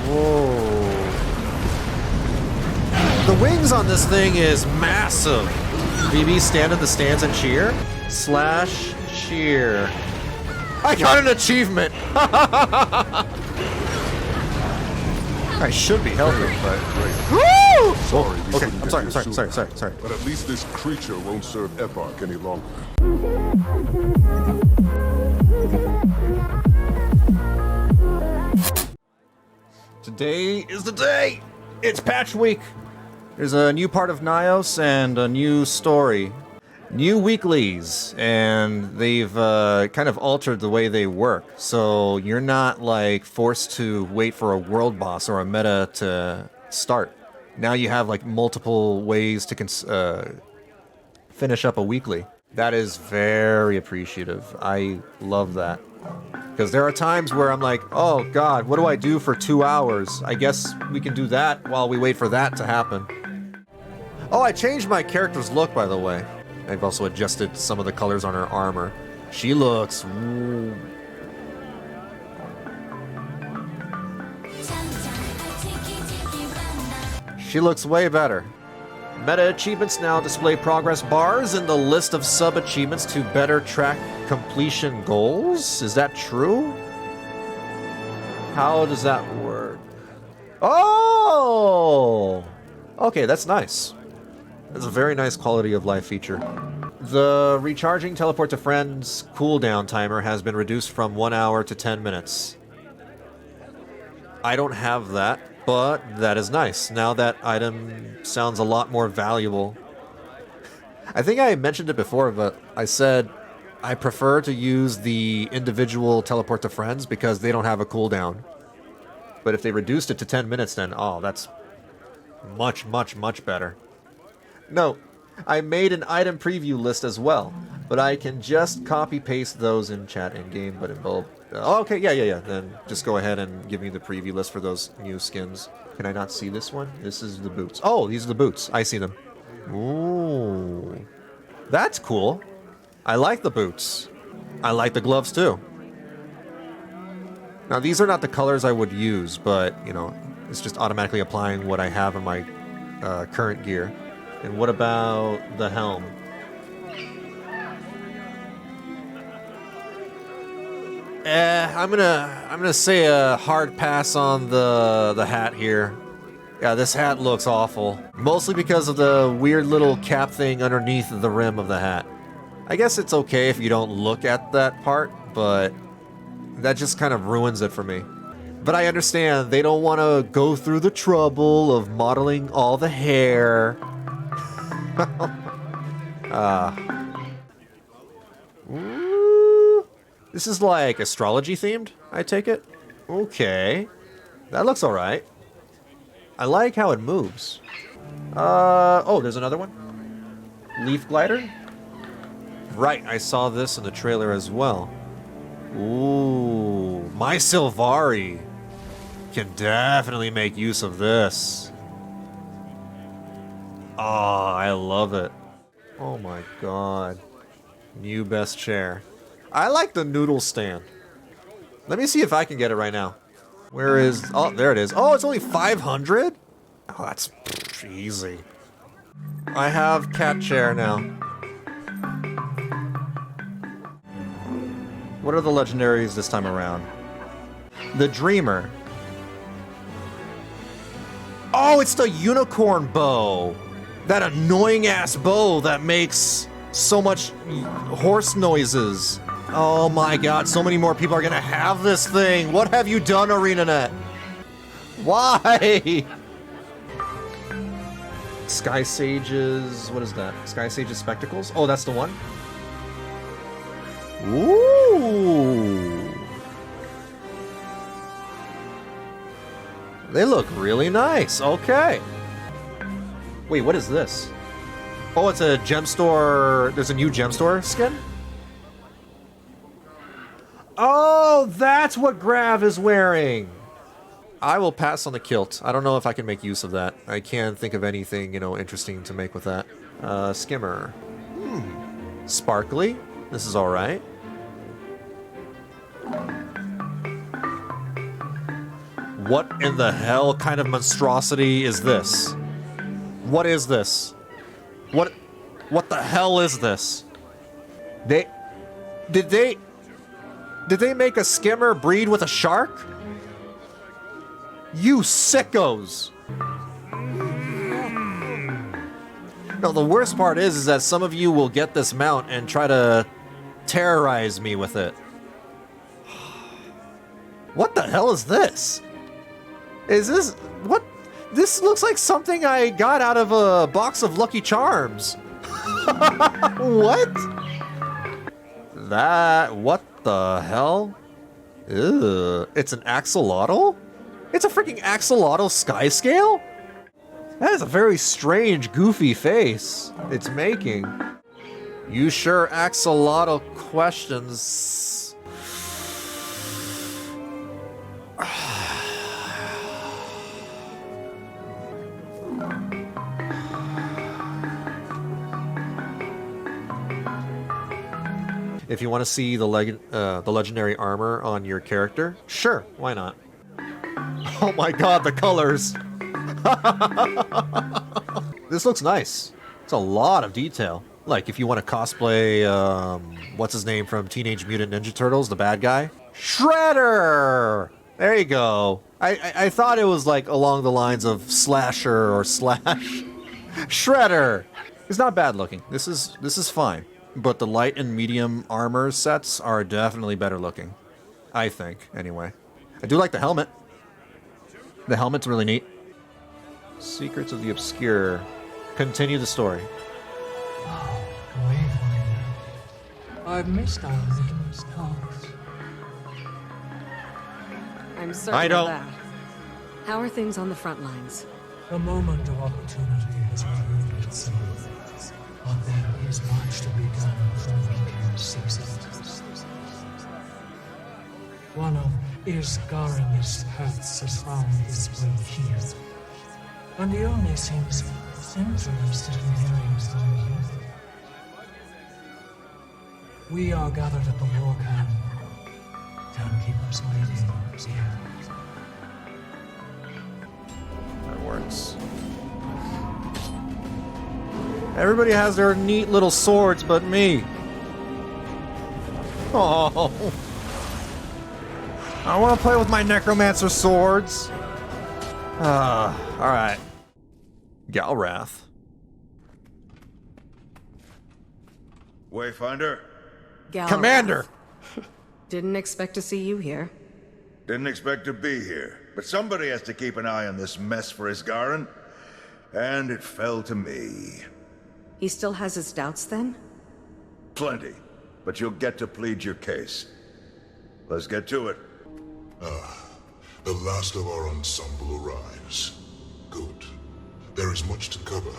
Whoa. The wings on this thing is massive. BB, stand in the stands and cheer. Slash cheer. I got an achievement. I should be helping, but woo! Sorry. Okay, I'm sorry. But at least this creature won't serve Eparch any longer. Today is the day! It's patch week! There's a new part of Nayos and a new story. New weeklies, and they've kind of altered the way they work. So you're not like forced to wait for a world boss or a meta to start. Now you have like multiple ways to finish up a weekly. That is very appreciative. I love that. Because there are times where I'm like, oh god, what do I do for 2 hours? I guess we can do that while we wait for that to happen. Oh, I changed my character's look, by the way. I've also adjusted some of the colors on her armor. She looks... Ooh. She looks way better. Meta achievements now display progress bars in the list of sub-achievements to better track completion goals? Is that true? How does that work? Oh! Okay, that's nice. That's a very nice quality of life feature. The recharging teleport to friends cooldown timer has been reduced from 1 hour to 10 minutes. I don't have that, but that is nice. Now that item sounds a lot more valuable. I think I mentioned it before, but I said I prefer to use the individual teleport to friends because they don't have a cooldown. But if they reduced it to 10 minutes, then, oh, that's much, much, much better. No, I made an item preview list as well, but I can just copy-paste those in chat in-game, but in bulb. Okay, yeah. Then just go ahead and give me the preview list for those new skins. Can I not see this one? This is the boots. Oh, these are the boots. I see them. Ooh. That's cool. I like the boots. I like the gloves, too. Now, these are not the colors I would use, but, you know, it's just automatically applying what I have in my current gear. And what about the helm? I'm gonna say a hard pass on the hat here. Yeah, this hat looks awful. Mostly because of the weird little cap thing underneath the rim of the hat. I guess it's okay if you don't look at that part, but that just kind of ruins it for me. But I understand they don't want to go through the trouble of modeling all the hair. Ooh. This is like astrology themed, I take it? Okay. That looks alright. I like how it moves. Oh, there's another one. Leaf glider? Right, I saw this in the trailer as well. Ooh, my Sylvari can definitely make use of this. Oh, I love it. Oh my god. New best chair. I like the noodle stand. Let me see if I can get it right now. Where is... Oh, there it is. Oh, it's only 500? Oh, that's easy. I have cat chair now. What are the legendaries this time around? The Dreamer. Oh, it's the unicorn bow. That annoying-ass bow that makes so much horse noises. Oh my god, so many more people are gonna have this thing. What have you done, ArenaNet? Why? Sky Sages... What is that? Sky Sages Spectacles? Oh, that's the one? Ooh! They look really nice. Okay. Wait, what is this? Oh, it's a gem store... There's a new gem store skin? Oh, that's what Grav is wearing! I will pass on the kilt. I don't know if I can make use of that. I can't think of anything, you know, interesting to make with that. Skimmer. Sparkly. This is alright. What in the hell kind of monstrosity is this? What is this? What the hell is this? Did they make a skimmer breed with a shark? You sickos! No, the worst part is that some of you will get this mount and try to terrorize me with it. What the hell is this? Is this... what? This looks like something I got out of a box of Lucky Charms. What? What the hell? Ew. It's an axolotl? It's a freaking axolotl sky scale? That is a very strange, goofy face it's making. You sure axolotl questions... If you want to see the legendary armor on your character, sure, why not? Oh my god, the colors! This looks nice. It's a lot of detail. Like, if you want to cosplay, what's his name from Teenage Mutant Ninja Turtles, the bad guy? Shredder! There you go. I thought it was like along the lines of Slasher or Slash. Shredder! It's not bad looking. This is fine. But the light and medium armor sets are definitely better looking. I think, anyway. I do like the helmet. The helmet's really neat. Secrets of the Obscure. Continue the story. Oh, Wayfinder. I've missed our little talks. I'm certain of that. How are things on the front lines? The moment of opportunity has revealed itself. But there is much to be done before we can seize it. One of Isgarin's hurts has found its way here. And he only seems interested in hearing from you. We are gathered at the war camp. Townkeepers waiting here. That works. Everybody has their neat little swords but me. Oh. I want to play with my necromancer swords. Alright. Galrath. Wayfinder? Galrath. Commander! Didn't expect to see you here. Didn't expect to be here, but somebody has to keep an eye on this mess for Isgarin, and it fell to me. He still has his doubts then? Plenty, but you'll get to plead your case. Let's get to it. The last of our ensemble arrives. Good. There is much to cover,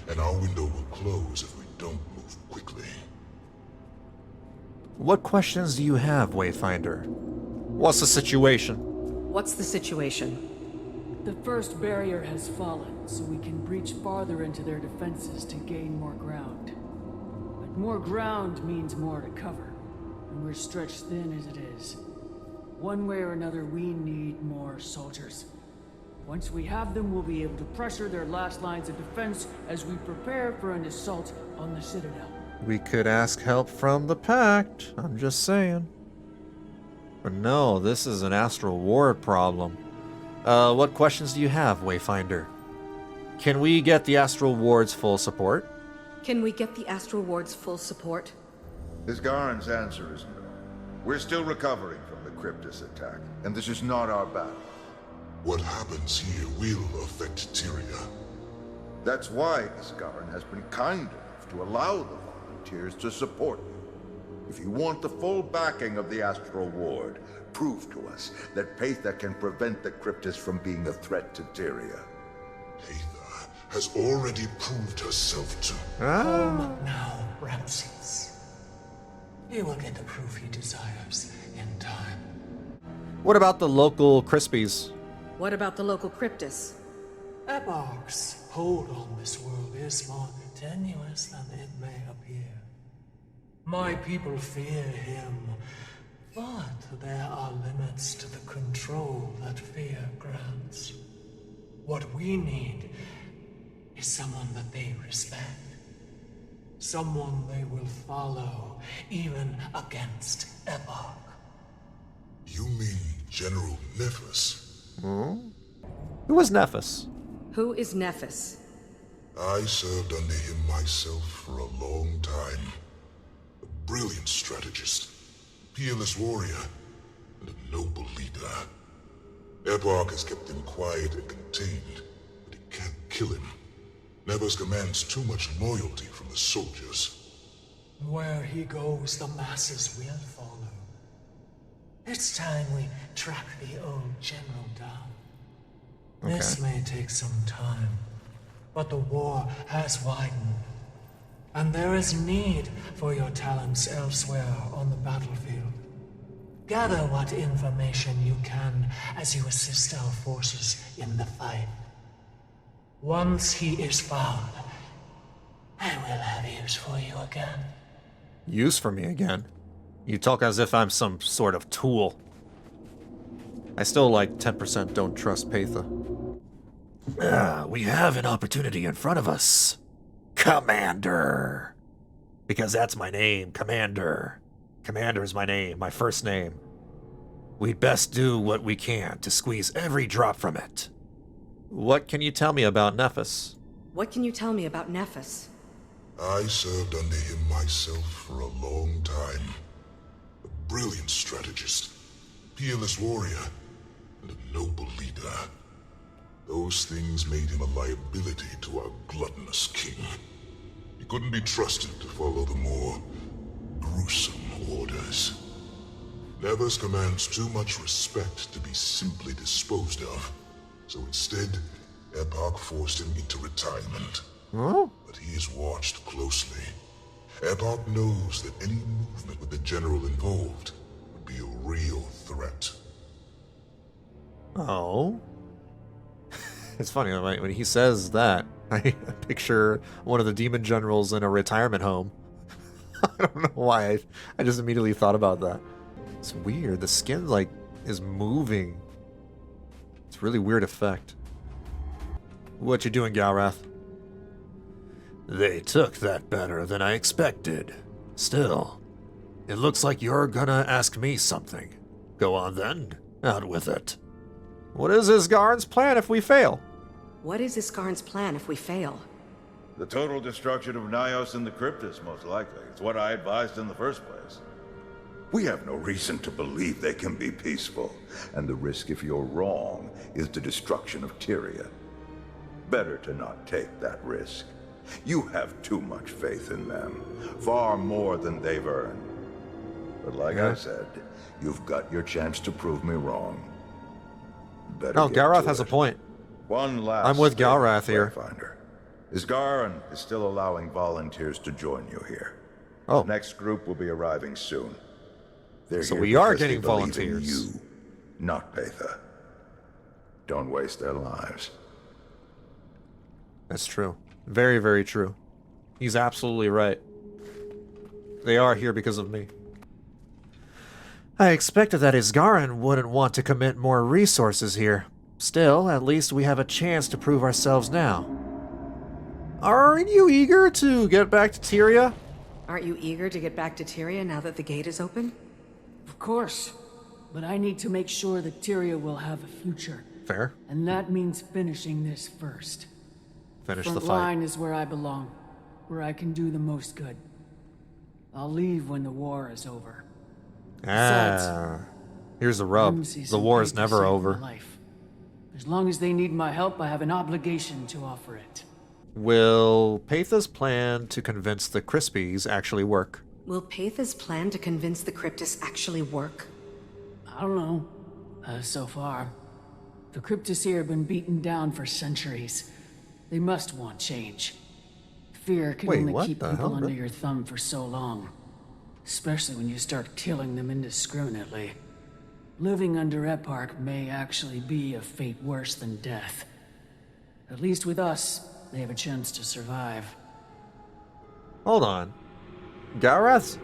and our window will close if we don't move quickly. What questions do you have, Wayfinder? What's the situation? What's the situation? The first barrier has fallen, so we can breach farther into their defenses to gain more ground. But more ground means more to cover, and we're stretched thin as it is. One way or another, we need more soldiers. Once we have them, we'll be able to pressure their last lines of defense as we prepare for an assault on the Citadel. We could ask help from the Pact, I'm just saying. But no, this is an Astral Ward problem. What questions do you have, Wayfinder? Can we get the Astral Ward's full support? Can we get the Astral Ward's full support? Isgarin's answer is no. We're still recovering from the Cryptus attack, and this is not our battle. What happens here will affect Tyria. That's why Isgarin has been kind enough to allow the volunteers to support you. If you want the full backing of the Astral Ward, prove to us that Peitha can prevent the Cryptus from being a threat to Tyria. Peitha has already proved herself to... Calm now, Ramses. He will get the proof he desires in time. What about the local Crispies? What about the local Cryptus? Eparch's hold on this world is more tenuous than it may appear. My people fear him But there are limits to the control that fear grants. What we need is someone that they respect. Someone they will follow, even against Eparch. You mean General Nefus? Who was Nefus? Who is Nefus? I served under him myself for a long time. A brilliant strategist, peerless warrior, and a noble leader. Eparch has kept him quiet and contained, but it can't kill him. Nefus commands too much loyalty from the soldiers. Where he goes, the masses will follow. It's time we track the old general down. This may take some time, but the war has widened, and there is need for your talents elsewhere on the battlefield. Gather what information you can as you assist our forces in the fight. Once he is found, I will have use for you again. Use for me again? You talk as if I'm some sort of tool. I still like 10% don't trust Peitha. We have an opportunity in front of us. Commander. Because that's my name, Commander. Commander is my name, my first name. We'd best do what we can to squeeze every drop from it. What can you tell me about Nefus? What can you tell me about Nefus? I served under him myself for a long time. A brilliant strategist, peerless warrior, and a noble leader. Those things made him a liability to our gluttonous king. He couldn't be trusted to follow the more gruesome orders. Nefus commands too much respect to be simply disposed of. So instead, Eparch forced him into retirement. Huh? But he is watched closely. Eparch knows that any movement with the general involved would be a real threat. Oh. It's funny, when he says that, I picture one of the demon generals in a retirement home. I don't know why, I just immediately thought about that. It's weird, the skin, like, is moving. It's a really weird effect. What you doing, Galrath? They took that better than I expected. Still, it looks like you're gonna ask me something. Go on then, out with it. What is Isgarin's plan if we fail? What is Isgarin's plan if we fail? The total destruction of Nayos and the Cryptus, most likely. It's what I advised in the first place. We have no reason to believe they can be peaceful, and the risk, if you're wrong, is the destruction of Tyria. Better to not take that risk. You have too much faith in them, far more than they've earned. But like I said, you've got your chance to prove me wrong. Better Oh, get Galrath to has a it. point. One last I'm with thing, Galrath here. Wayfinder. Isgarin is still allowing volunteers to join you here. Oh. The next group will be arriving soon. They're So here we are because they getting believe in volunteers. You, not Peitha. Don't waste their lives. That's true. Very, very true. He's absolutely right. They are here because of me. I expected that Isgarin wouldn't want to commit more resources here. Still, at least we have a chance to prove ourselves now. Aren't you eager to get back to Tyria? Aren't you eager to get back to Tyria now that the gate is open? Of course. But I need to make sure that Tyria will have a future. Fair. And that means finishing this first. Finish Front the fight. line is where I belong. Where I can do the most good. I'll leave when the war is over. Here's the rub. The war is never over. Life. As long as they need my help, I have an obligation to offer it. Will Peitha's plan to convince the Crispies actually work? Will Peitha's plan to convince the Cryptus actually work? I don't know. So far. The Cryptus here have been beaten down for centuries. They must want change. Fear can only keep people under your thumb for so long. Especially when you start killing them indiscriminately. Living under Eparch may actually be a fate worse than death. At least with us, they have a chance to survive. Hold on. Galrath's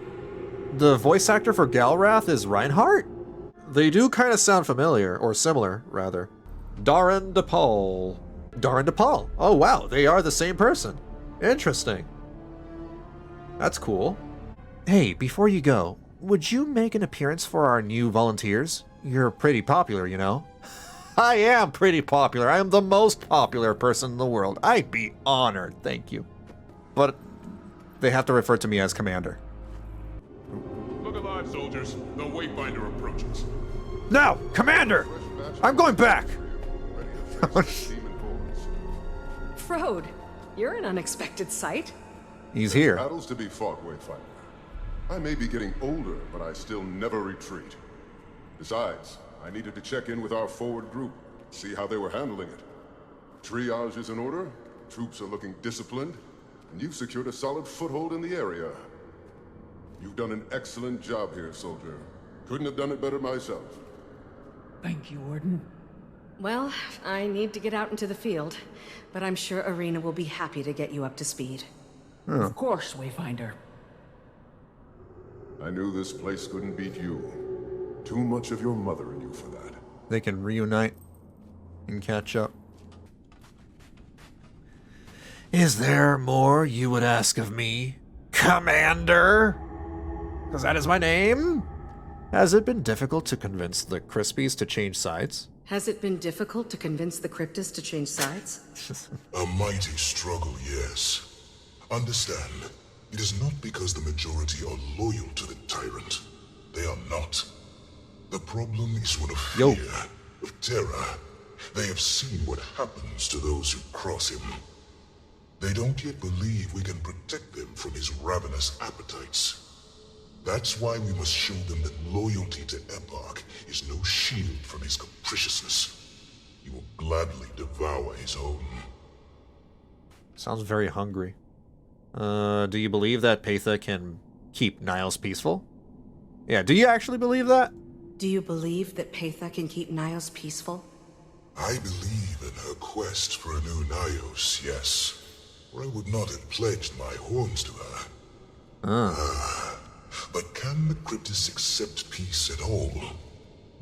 The voice actor for Galrath is Reinhardt? They do kind of sound familiar, or similar, rather. Darren DePaul. Darren DePaul. Oh wow, they are the same person. Interesting. That's cool. Hey, before you go, would you make an appearance for our new volunteers? You're pretty popular, you know. I am pretty popular. I am the most popular person in the world. I'd be honored, thank you. But they have to refer to me as Commander. Look alive, soldiers. The Wayfinder approaches. No! Commander! I'm going back! Frode, you're an unexpected sight. He's here. Battles to be fought, Wayfinder. I may be getting older, but I still never retreat. Besides, I needed to check in with our forward group, see how they were handling it. Triage is in order, troops are looking disciplined, and you've secured a solid foothold in the area. You've done an excellent job here, soldier. Couldn't have done it better myself. Thank you, Warden. Well, I need to get out into the field, but I'm sure Arena will be happy to get you up to speed. Of course, Wayfinder. I knew this place couldn't beat you. Too much of your mother in you for that. They can reunite and catch up. Is there more you would ask of me, Commander? Because that is my name. Has it been difficult to convince the Crispies to change sides? Has it been difficult to convince the Cryptists to change sides? A mighty struggle, yes. Understand, it is not because the majority are loyal to the tyrant. They are not. The problem is one of fear, of terror. They have seen what happens to those who cross him. They don't yet believe we can protect them from his ravenous appetites. That's why we must show them that loyalty to Eparch is no shield from his capriciousness. He will gladly devour his own. Sounds very hungry. Do you believe that Peitha can keep Nayos peaceful? Yeah, do you actually believe that? Do you believe that Peitha can keep Nayos peaceful? I believe in her quest for a new Nayos, yes. Or I would not have pledged my horns to her. But can the Cryptists accept peace at all?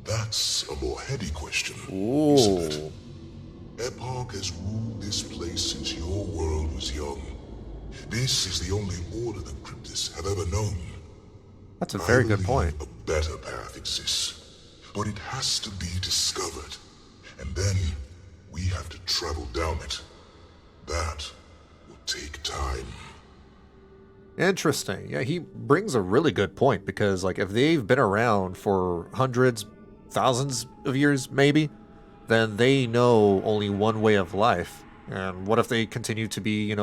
That's a more heady question, isn't it? Eparch has ruled this place since your world was young. This is the only order the Cryptists have ever known. That's a very good I point. believe a better path exists, but it has to be discovered, and then we have to travel down it. That will take time. Interesting. Yeah, he brings a really good point because, like, if they've been around for hundreds, thousands of years, maybe, then they know only one way of life. And what if they continue to be,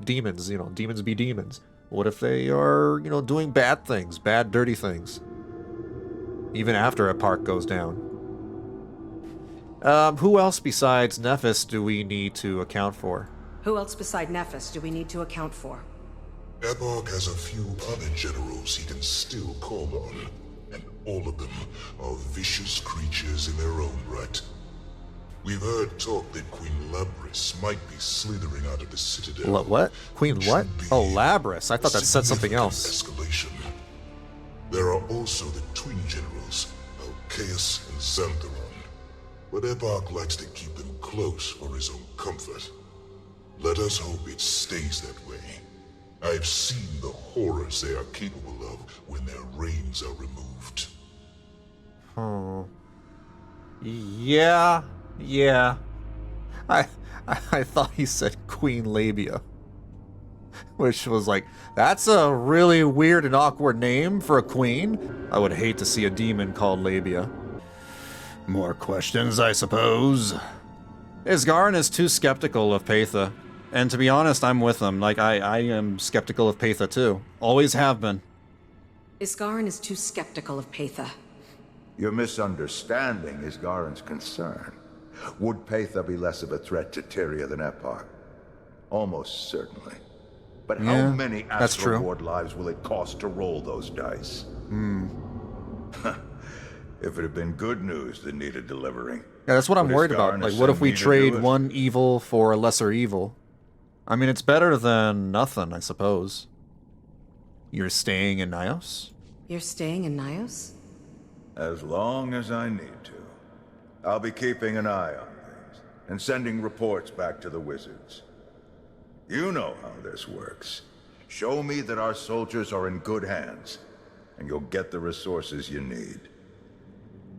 demons? Demons be demons. What if they are, doing bad things, bad, dirty things? Even after Eparch goes down. Who else besides Nephis do we need to account for? Who else beside Nephis do we need to account for? Eparch has a few other generals he can still call on, and all of them are vicious creatures in their own right. We've heard talk that Queen Labrys might be slithering out of the Citadel. What? Queen what? Oh, Labrys. I thought that said something else. Escalation. There are also the twin generals, Alcaeus and Xantharon. But Eparch likes to keep them close for his own comfort. Let us hope it stays that way. I've seen the horrors they are capable of when their reins are removed. Oh. Yeah. I thought he said Queen Labia. Which was like, that's a really weird and awkward name for a queen. I would hate to see a demon called Labia. More questions, I suppose. Isgarin is too skeptical of Peitha. And to be honest, I'm with him. Like, I am skeptical of Peitha too. Always have been. Isgarin is too skeptical of Peitha. You're misunderstanding Isgarin's concern. Would Peitha be less of a threat to Tyria than Eparch? Almost certainly. But how many Astral Ward lives will it cost to roll those dice? If it had been good news that needed delivering. Yeah, that's what I'm worried about. Like, what if we trade one evil for a lesser evil? I mean, it's better than nothing, I suppose. You're staying in Nayos? You're staying in Nayos? As long as I need to. I'll be keeping an eye on things, and sending reports back to the wizards. You know how this works. Show me that our soldiers are in good hands, and you'll get the resources you need.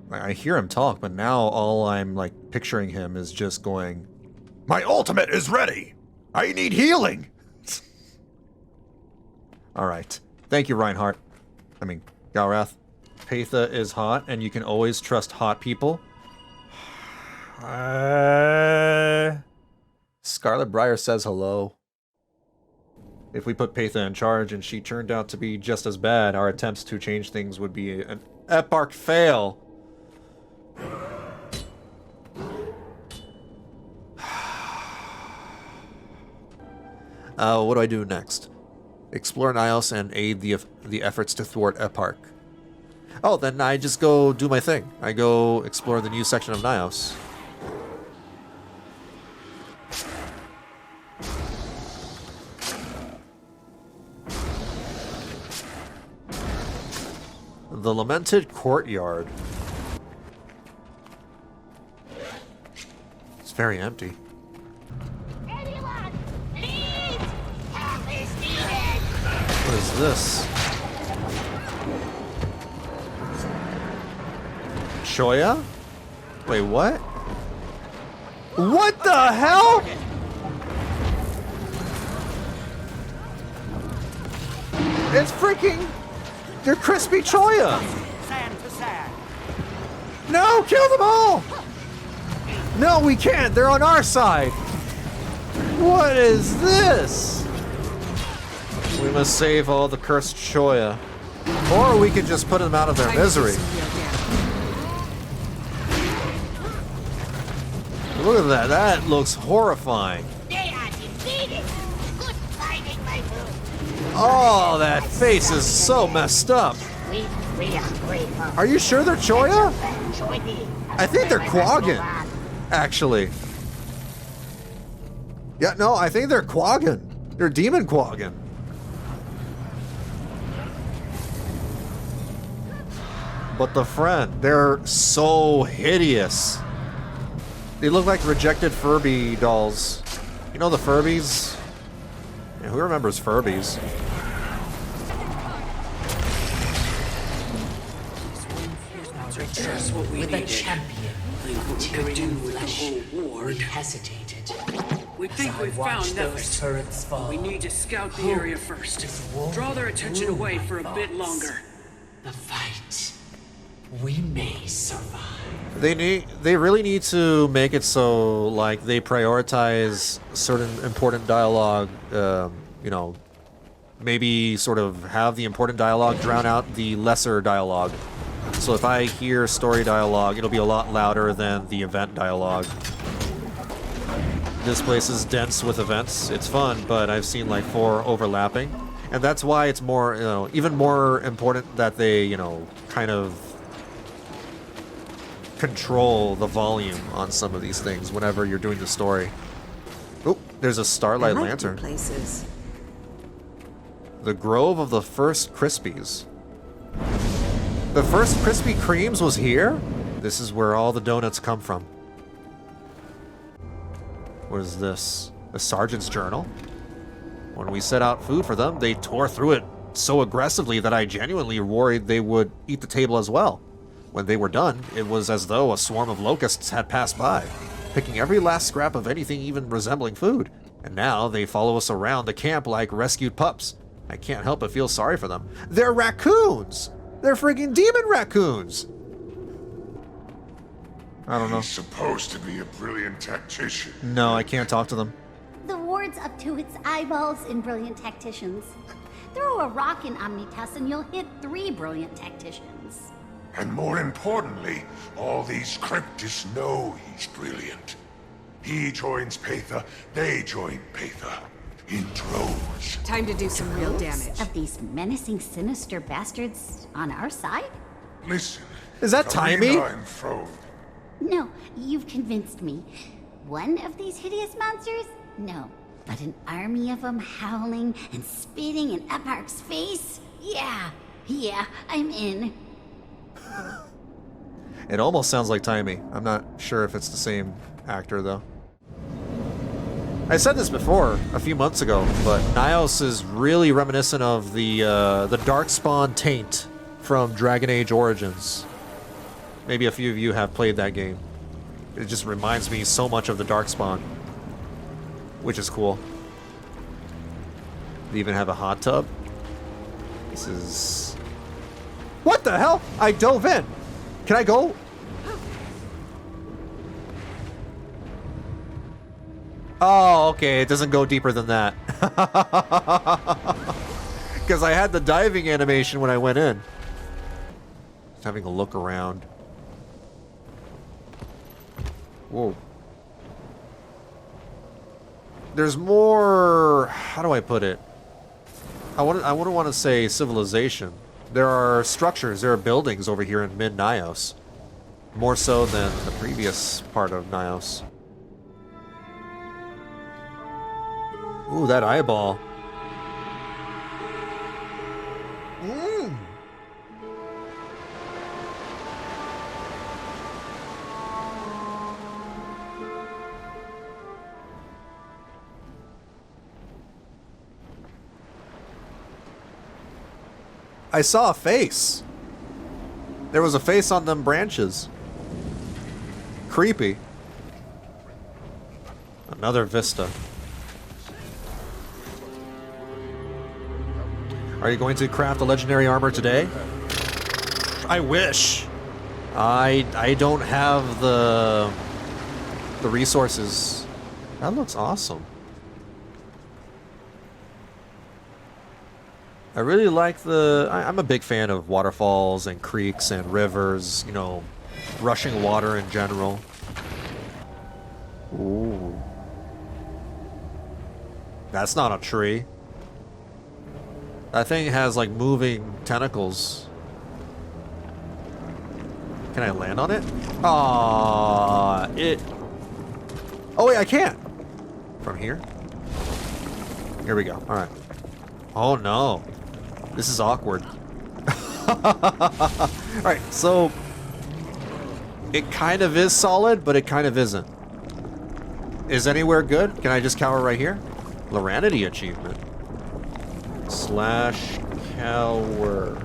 I hear him talk, but now all I'm, like, picturing him is just going, "My ultimate is ready! I need healing!" Alright. Thank you, Reinhardt. I mean, Galrath. Peitha is hot, and you can always trust hot people. Scarlet Briar says hello. If we put Peitha in charge and she turned out to be just as bad, our attempts to change things would be an Eparch fail. What do I do next? Explore Nayos and aid the efforts to thwart Eparch. Oh, then I just go do my thing. I go explore the new section of Nayos. The Lamented Courtyard. It's very empty. Anyone, please! Help is needed! What is this? Choya? Wait, what? What the hell? It's freaking... They're crispy Choya! No, kill them all! No, we can't! They're on our side! What is this? We must save all the cursed Choya. Or we could just put them out of their misery. Look at that. That looks horrifying. They are defeated! Good fighting, my friend! Oh, that face is so messed up. We are grateful. Are you sure they're Choya? Join me. I think they're Quaggan, actually. Yeah, no, I think they're Quaggan. They're demon Quaggan. But the friend, they're so hideous. They look like rejected Furby dolls. You know the Furbies? Yeah, who remembers Furbies? With a champion, tyranny flesh, we hesitated. We think we've found those turrets fall. We need to scout the area first. Draw their attention away for a bit longer. The fight. We may survive. They really need to make it so like they prioritize certain important dialogue. You know, maybe sort of have the important dialogue drown out the lesser dialogue. So if I hear story dialogue, it'll be a lot louder than the event dialogue. This place is dense with events. It's fun, but I've seen like 4 overlapping. And that's why it's more, you know, even more important that they, you know, kind of control the volume on some of these things whenever you're doing the story. Oh, there's a starlight lantern. Places. The Grove of the First Krispies. The first Krispy Kremes was here? This is where all the donuts come from. What is this? A sergeant's journal? When we set out food for them, they tore through it so aggressively that I genuinely worried they would eat the table as well. When they were done, it was as though a swarm of locusts had passed by, picking every last scrap of anything even resembling food. And now they follow us around the camp like rescued pups. I can't help but feel sorry for them. They're raccoons! They're freaking demon raccoons! I don't know. He's supposed to be a brilliant tactician. No, I can't talk to them. The ward's up to its eyeballs in brilliant tacticians. Throw a rock in Omnitas and you'll hit 3 brilliant tacticians. And more importantly, all these cryptists know he's brilliant. He joins Peitha, they join Peitha. In droves. Time to do some real damage. Of these menacing, sinister bastards on our side? Listen. Is that Timey? I'm thrown. No, you've convinced me. One of these hideous monsters? No. But an army of them howling and spitting in Eparch's face? Yeah. Yeah, I'm in. It almost sounds like Timey. I'm not sure if it's the same actor, though. I said this before, a few months ago, but Nayos is really reminiscent of the Darkspawn taint from Dragon Age Origins. Maybe a few of you have played that game. It just reminds me so much of the Darkspawn, which is cool. They even have a hot tub. This is... What the hell? I dove in. Can I go? Oh, okay. It doesn't go deeper than that. Because I had the diving animation when I went in. Just having a look around. Whoa. There's more... How do I put it? I wouldn't want to say civilization. There are structures, there are buildings over here in mid-Nayos. More so than the previous part of Nayos. Ooh, that eyeball. Mmm. I saw a face. There was a face on them branches. Creepy. Another vista. Are you going to craft a legendary armor today? I wish. I don't have the resources. That looks awesome. I really like I'm a big fan of waterfalls and creeks and rivers, you know, rushing water in general. Ooh. That's not a tree. That thing has like moving tentacles. Can I land on it? Oh wait, I can't. From here? Here we go. Alright. Oh no. This is awkward. Alright, so it kind of is solid, but it kind of isn't. Is anywhere good? Can I just cower right here? Loranity achievement. Slash cower.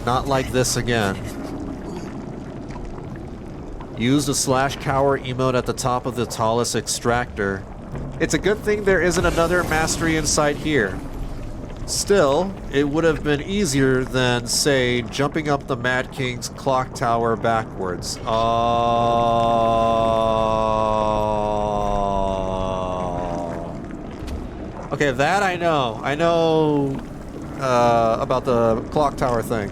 Not like this again. Use the slash cower emote at the top of the tallest extractor. It's a good thing there isn't another mastery in sight here. Still, it would have been easier than, say, jumping up the Mad King's clock tower backwards. Okay, that I know. I know about the clock tower thing.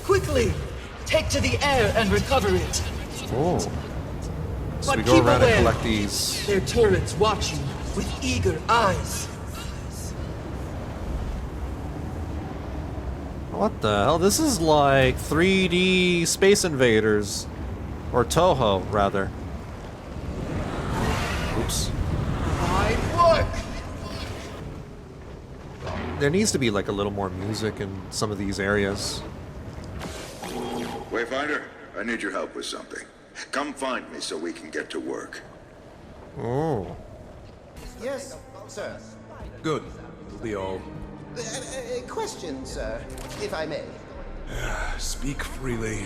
Quickly! Take to the air and recover it! Oh. So But we go keep around aware. and collect these. Their turrets watch you with eager eyes. What the hell? This is like 3D Space Invaders. Or Toho, rather. Oops. Fine work! There needs to be like a little more music in some of these areas. Wayfinder, I need your help with something. Come find me so we can get to work. Oh. Yes, sir. Good. It'll be all. Question, sir, if I may. Speak freely.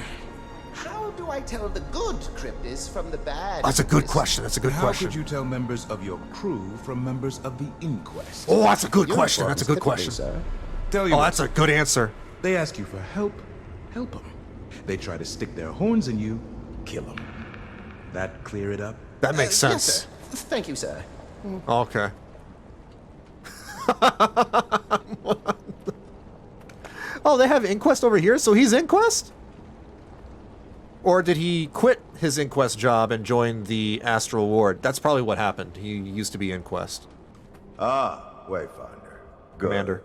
How do I tell the good cryptids from the bad? That's a good question. That's a good How question. could you tell members of your crew from members of the Inquest? Oh, that's a good question. That's a good question. Sir. Tell you Oh, what, that's a good answer. they ask you for help, help them. They try to stick their horns in you, kill them. That clear it up? That makes Yes, sense. sir. Thank you, sir. Okay. Oh, they have Inquest over here, so he's Inquest? Or did he quit his Inquest job and join the Astral Ward? That's probably what happened. He used to be Inquest. Ah, Wayfinder. Good. Commander.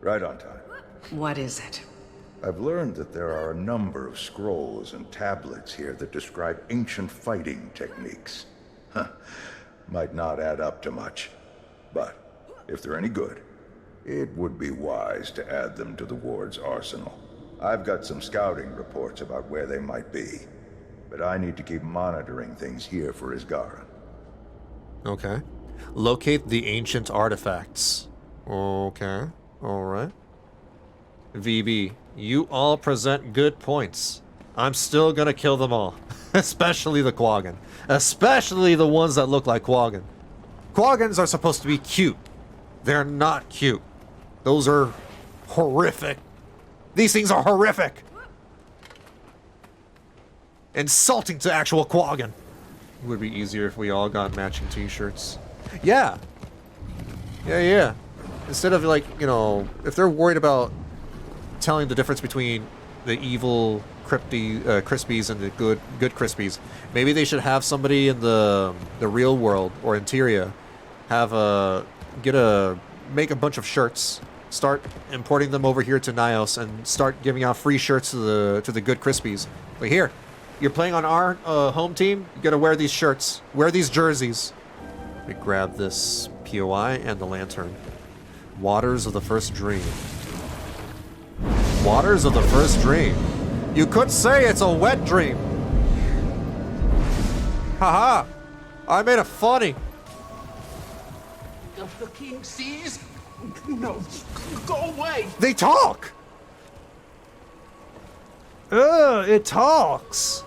Right on time. What is it? I've learned that there are a number of scrolls and tablets here that describe ancient fighting techniques. Huh. Might not add up to much. But if they're any good, it would be wise to add them to the ward's arsenal. I've got some scouting reports about where they might be, but I need to keep monitoring things here for Isgaran. Okay. Locate the ancient artifacts. Okay. Alright. VB, you all present good points. I'm still gonna kill them all. Especially the Quaggan. Especially the ones that look like Quaggan. Quaggans are supposed to be cute. They're not cute. Those are horrific. These things are horrific. Insulting to actual Quaggan. It would be easier if we all got matching t-shirts. Yeah. Yeah. Instead of, like, you know, if they're worried about telling the difference between the evil Crispies and the good Crispies, maybe they should have somebody in the real world or Interior make a bunch of shirts, start importing them over here to Nayos, and start giving out free shirts to the good Crispies. Like, here, you're playing on our home team, you gotta wear these shirts, wear these jerseys. Let me grab this POI and the lantern. Waters of the First Dream. Waters of the First Dream. You could say it's a wet dream. Haha! I made it funny. If the king sees... No, go away! They talk! It talks!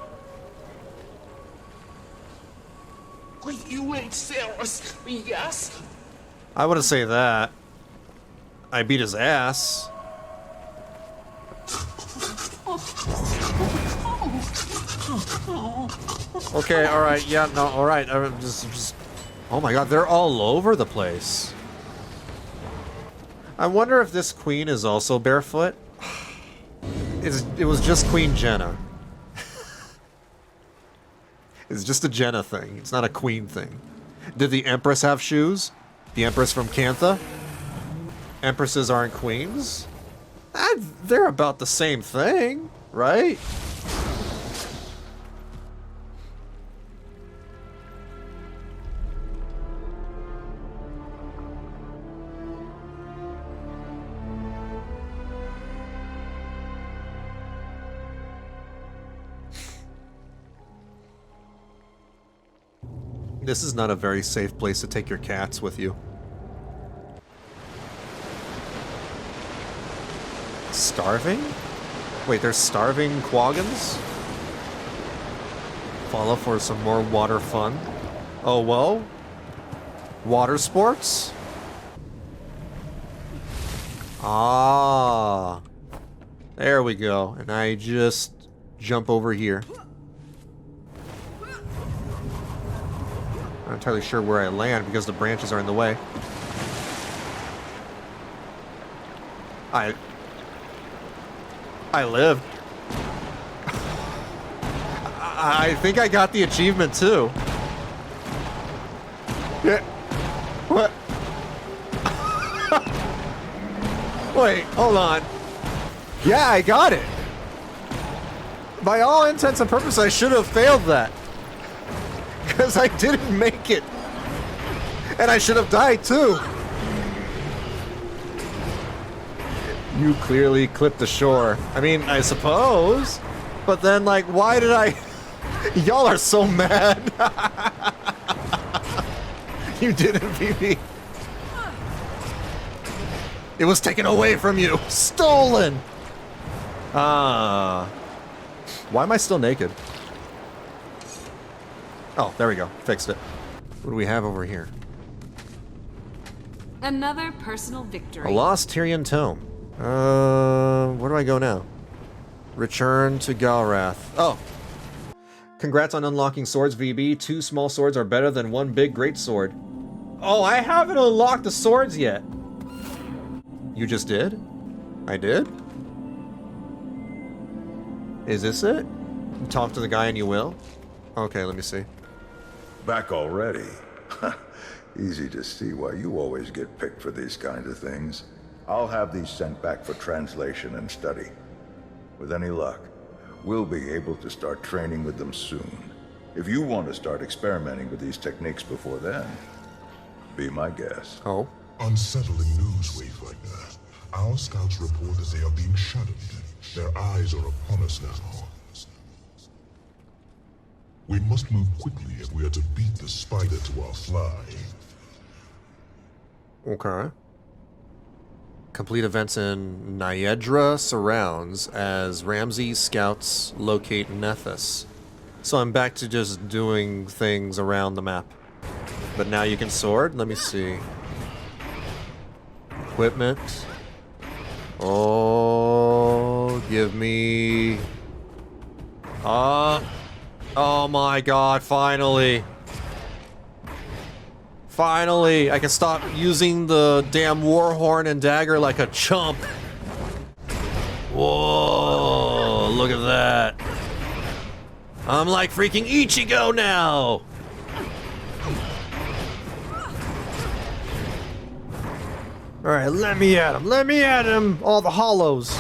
You ain't serious, yes? I wouldn't say that. I beat his ass. Okay, alright, yeah, no, alright. I'm just... Oh my god, they're all over the place. I wonder if this queen is also barefoot. It was just Queen Jenna. It's just a Jenna thing. It's not a queen thing. Did the Empress have shoes? The Empress from Cantha? Empresses aren't queens? They're about the same thing, right? This is not a very safe place to take your cats with you. Starving? Wait, there's starving Quaggans? Follow for some more water fun. Oh, well? Water sports? Ah. There we go. And I just jump over here. I'm not entirely sure where I land because the branches are in the way. I lived. I think I got the achievement too. Yeah. What? Wait, hold on. Yeah, I got it. By all intents and purposes, I should have failed that. Because I didn't make it. And I should have died too. You clearly clipped the shore. I mean, I suppose. But then, like, why did I... Y'all are so mad. You didn't beat me. It was taken away from you. Stolen. Why am I still naked? Oh, there we go. Fixed it. What do we have over here? Another personal victory. A lost Tyrian tome. Where do I go now? Return to Galrath. Oh. Congrats on unlocking swords, VB. 2 small swords are better than 1 big great sword. Oh, I haven't unlocked the swords yet. You just did? I did? Is this it? Talk to the guy and you will? Okay, let me see. Back already? Easy to see why you always get picked for these kind of things. I'll have these sent back for translation and study. With any luck, we'll be able to start training with them soon. If you want to start experimenting with these techniques before then, Be my guest. Oh. Unsettling news, Wayfinder. Our scouts report that they are being shadowed. Their eyes are upon us now. We must move quickly if we are to beat the spider to our fly. Okay. Complete events in Nyedra surrounds as Ramsey's scouts locate Nethys. So I'm back to just doing things around the map. But now you can sword? Let me see. Equipment. Oh, give me... oh my god, finally. Finally, I can stop using the damn warhorn and dagger like a chump. Whoa, look at that. I'm like freaking Ichigo now. Alright, let me at him. Let me at him. All the hollows.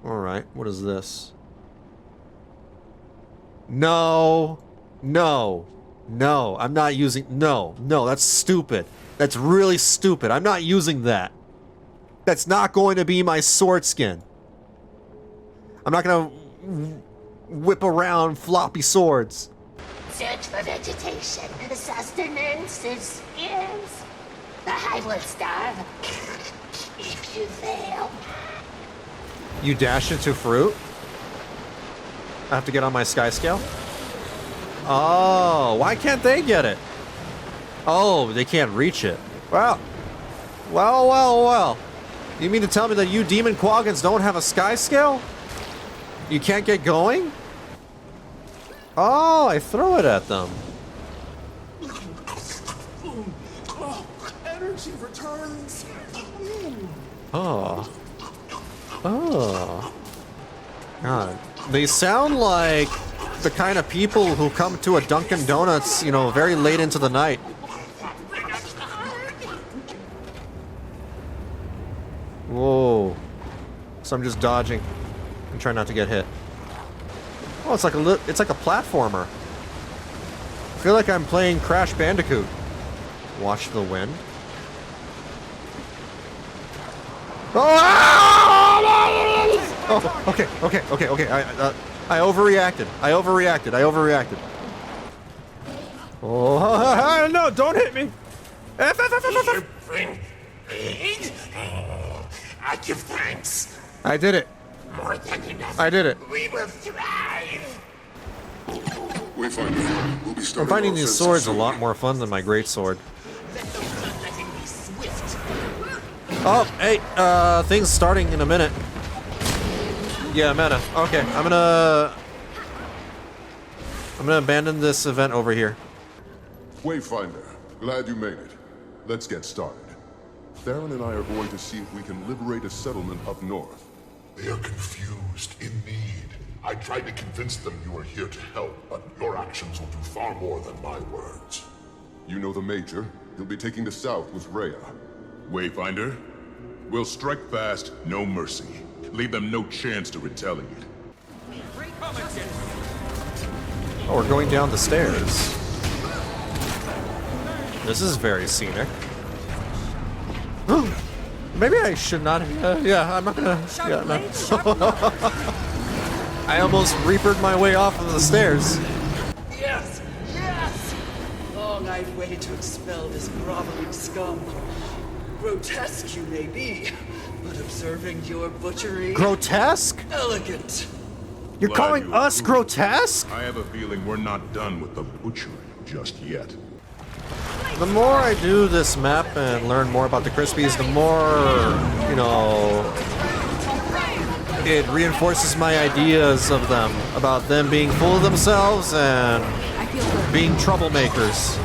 Alright, what is this? No. No. No, I'm not using... No, that's stupid. That's really stupid. I'm not using that. That's not going to be my sword skin. I'm not going to whip around floppy swords. Search for vegetation. Sustenance is scarce. The hive will starve if you fail. You dash into fruit? I have to get on my sky scale? Oh, why can't they get it? Oh, they can't reach it. Well. You mean to tell me that you demon quaggons don't have a sky scale? You can't get going? Oh, I throw it at them. Energy returns. Oh. Oh. God. They sound like the kind of people who come to a Dunkin' Donuts, you know, very late into the night. Whoa. So I'm just dodging and trying not to get hit. Oh, it's like a platformer. I feel like I'm playing Crash Bandicoot. Watch the wind. Oh, okay. I overreacted. Oh, no, don't hit me. I give thanks. I did it. More than enough. I did it. We will thrive. Wayfinder, we'll be starting I'm finding our these offensive swords a soon. lot more fun than my greatsword. Letting me swift. Oh, hey, things starting in a minute. Yeah, meta. Okay, I'm gonna abandon this event over here. Wayfinder, glad you made it. Let's get started. Theron and I are going to see if we can liberate a settlement up north. They are confused, in need. I tried to convince them you are here to help, but your actions will do far more than my words. You know the Major. He'll be taking the south with Rhea. Wayfinder, we'll strike fast, no mercy. Leave them no chance to retaliate. Oh, we're going down the stairs. This is very scenic. Maybe I should not have... yeah, I'm not gonna... Yeah, no. I almost reapered my way off of the stairs. Yes! Long I've waited to expel this groveling scum. Grotesque you may be, but observing your butchery... Grotesque? Elegant. You're Glad calling you us approve. grotesque? I have a feeling we're not done with the butchery just yet. The more I do this map and learn more about the Crispies, the more, you know, it reinforces my ideas of them, about them being full of themselves and being troublemakers.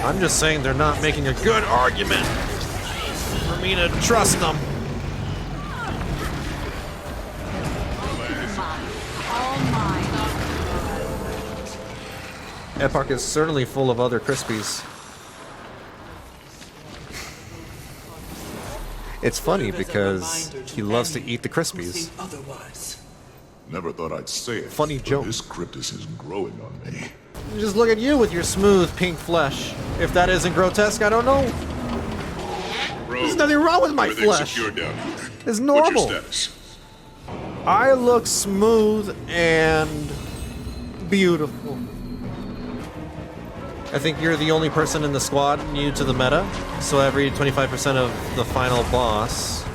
I'm just saying they're not making a good argument for me to trust them. Eparch is certainly full of other Crispies. It's funny because he loves to eat the Crispies. Never thought I'd say it. Funny but joke. This cryptis is growing on me. Just look at you with your smooth pink flesh. If that isn't grotesque, I don't know. Bro, There's nothing wrong with my everything's flesh. secure down here. It's normal. What's your status? I look smooth and beautiful. I think you're the only person in the squad new to the meta, so every 25% of the final boss,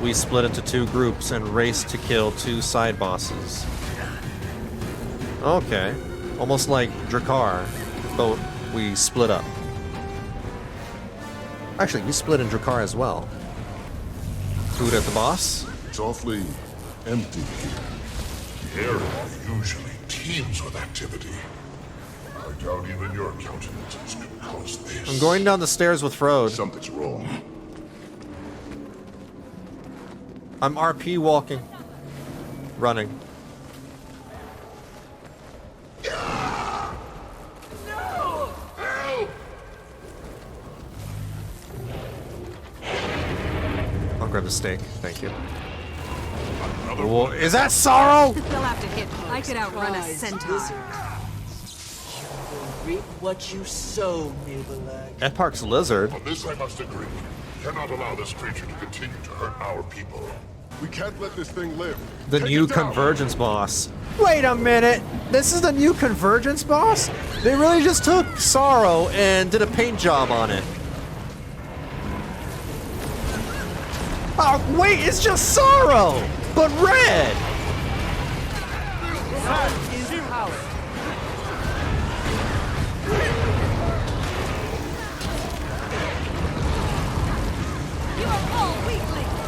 we split into 2 groups and race to kill 2 side bosses. Okay. Almost like Drakkar, but we split up. Actually, we split in Drakkar as well. Food at the boss? It's awfully empty here. The area usually teems with activity. I doubt even your countenances could cause this. I'm going down the stairs with Frode. Something's wrong. I'm RP walking. Running. I'll grab the steak, thank you. Whoa, is that Sorrow? They'll have to hit. I could outrun a centaur. Reap what you sow, Nibelung. Eparch's lizard. On this I must agree. Cannot allow this creature to continue to hurt our people. We can't let this thing live. The Take new it down. Convergence boss. Wait a minute! This is the new Convergence boss? They really just took Sorrow and did a paint job on it. Oh, wait, it's just Sorrow! But red! That is power. You are all weaklings!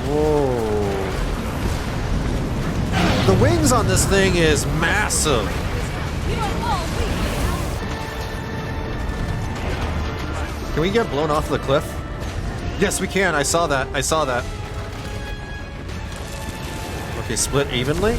Whoa. The wings on this thing is massive. Can we get blown off the cliff? Yes, we can. I saw that. I saw that. Okay, split evenly.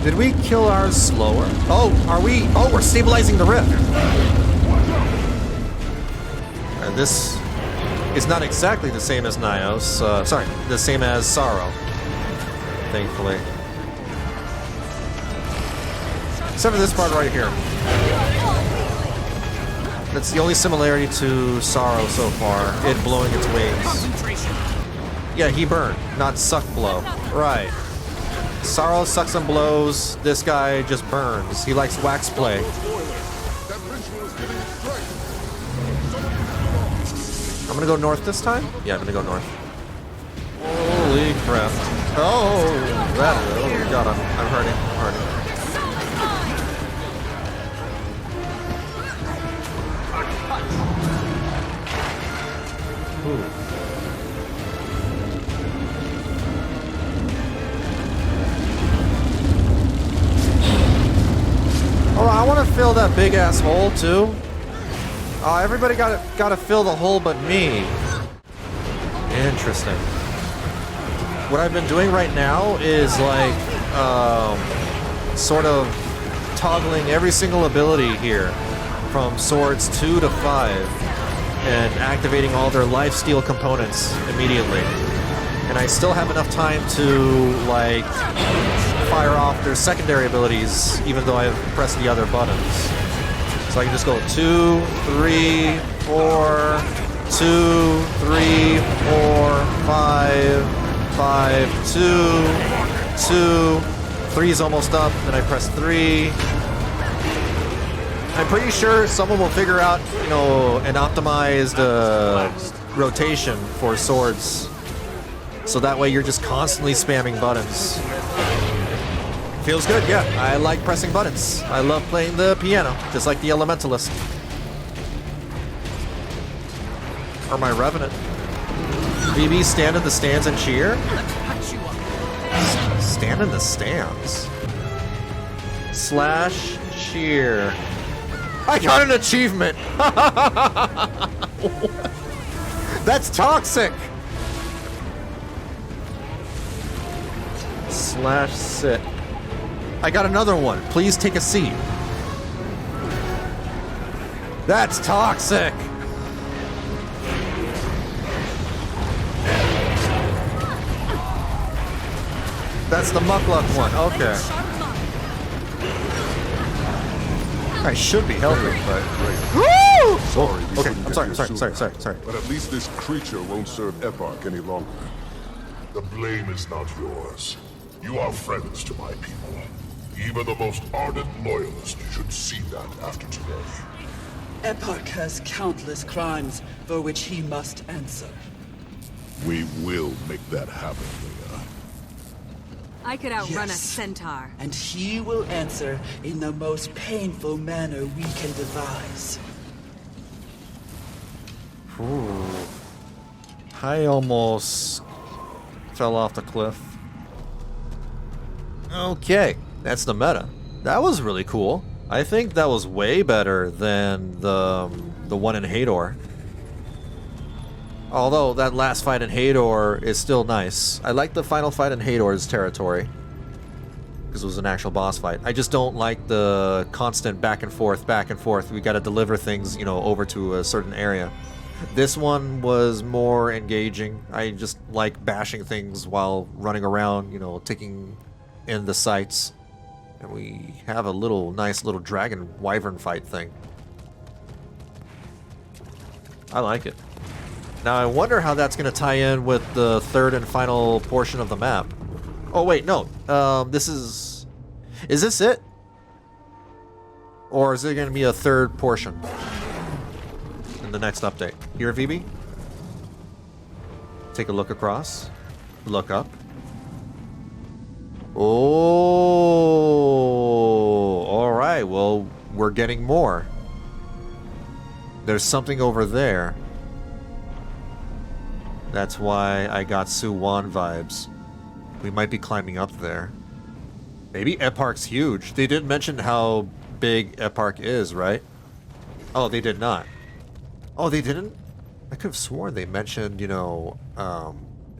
Did we kill ours slower? Oh, are we? Oh, we're stabilizing the rift. And this is not exactly the same as Nayos. Sorry, the same as Sorrow. Thankfully. Except for this part right here. That's the only similarity to Sorrow so far, it blowing its wings. Yeah, he burned, not suck blow. Right. Sorrow sucks and blows, this guy just burns. He likes wax play. I'm gonna go north this time? Yeah, I'm gonna go north. Holy crap. Oh, God, I'm hurting, Ooh. Oh, I want to fill that big ass hole too. Oh, everybody gotta fill the hole but me. Interesting. What I've been doing right now is like, sort of toggling every single ability here from swords 2 to 5 and activating all their lifesteal components immediately. And I still have enough time to like fire off their secondary abilities even though I've pressed the other buttons. So I can just go 2, 3, 4, 2, 3, 4, 5, 5, 2, 2, 3 is almost up, then I press 3. I'm pretty sure someone will figure out, you know, an optimized rotation for swords. So that way you're just constantly spamming buttons. Feels good, yeah. I like pressing buttons. I love playing the piano, just like the Elementalist. Or my Revenant. BB, stand in the stands and cheer? Stand in the stands? / cheer. I got an achievement! That's toxic! /sit. I got another one. Please take a seat. That's toxic! That's the Mukluk one. Okay. I should be healthy, but... Woo! Sorry, we Okay, couldn't I'm get sorry, here sorry. sooner. But at least this creature won't serve Eparch any longer. The blame is not yours. You are friends to my people. Even the most ardent loyalist should see that after today. Eparch has countless crimes for which he must answer. We will make that happen, Leia. I could outrun a Yes. centaur. And he will answer in the most painful manner we can devise. Ooh. I almost fell off the cliff. Okay, that's the meta. That was really cool. I think that was way better than the one in Hador. Although that last fight in Hador is still nice. I like the final fight in Hador's territory, because it was an actual boss fight. I just don't like the constant back and forth, back and forth. We gotta deliver things, you know, over to a certain area. This one was more engaging. I just like bashing things while running around, you know, taking in the sights. And we have a nice little dragon wyvern fight thing. I like it. Now I wonder how that's going to tie in with the third and final portion of the map. Oh wait, no. This is this it? Or is it going to be a third portion in the next update? Here, VB? Take a look across. Look up. Oh, all right. Well, we're getting more. There's something over there. That's why I got Suwan vibes. We might be climbing up there. Maybe Eparch's huge. They didn't mention how big Eparch is, right? Oh, they did not. Oh, they didn't? I could have sworn they mentioned, you know,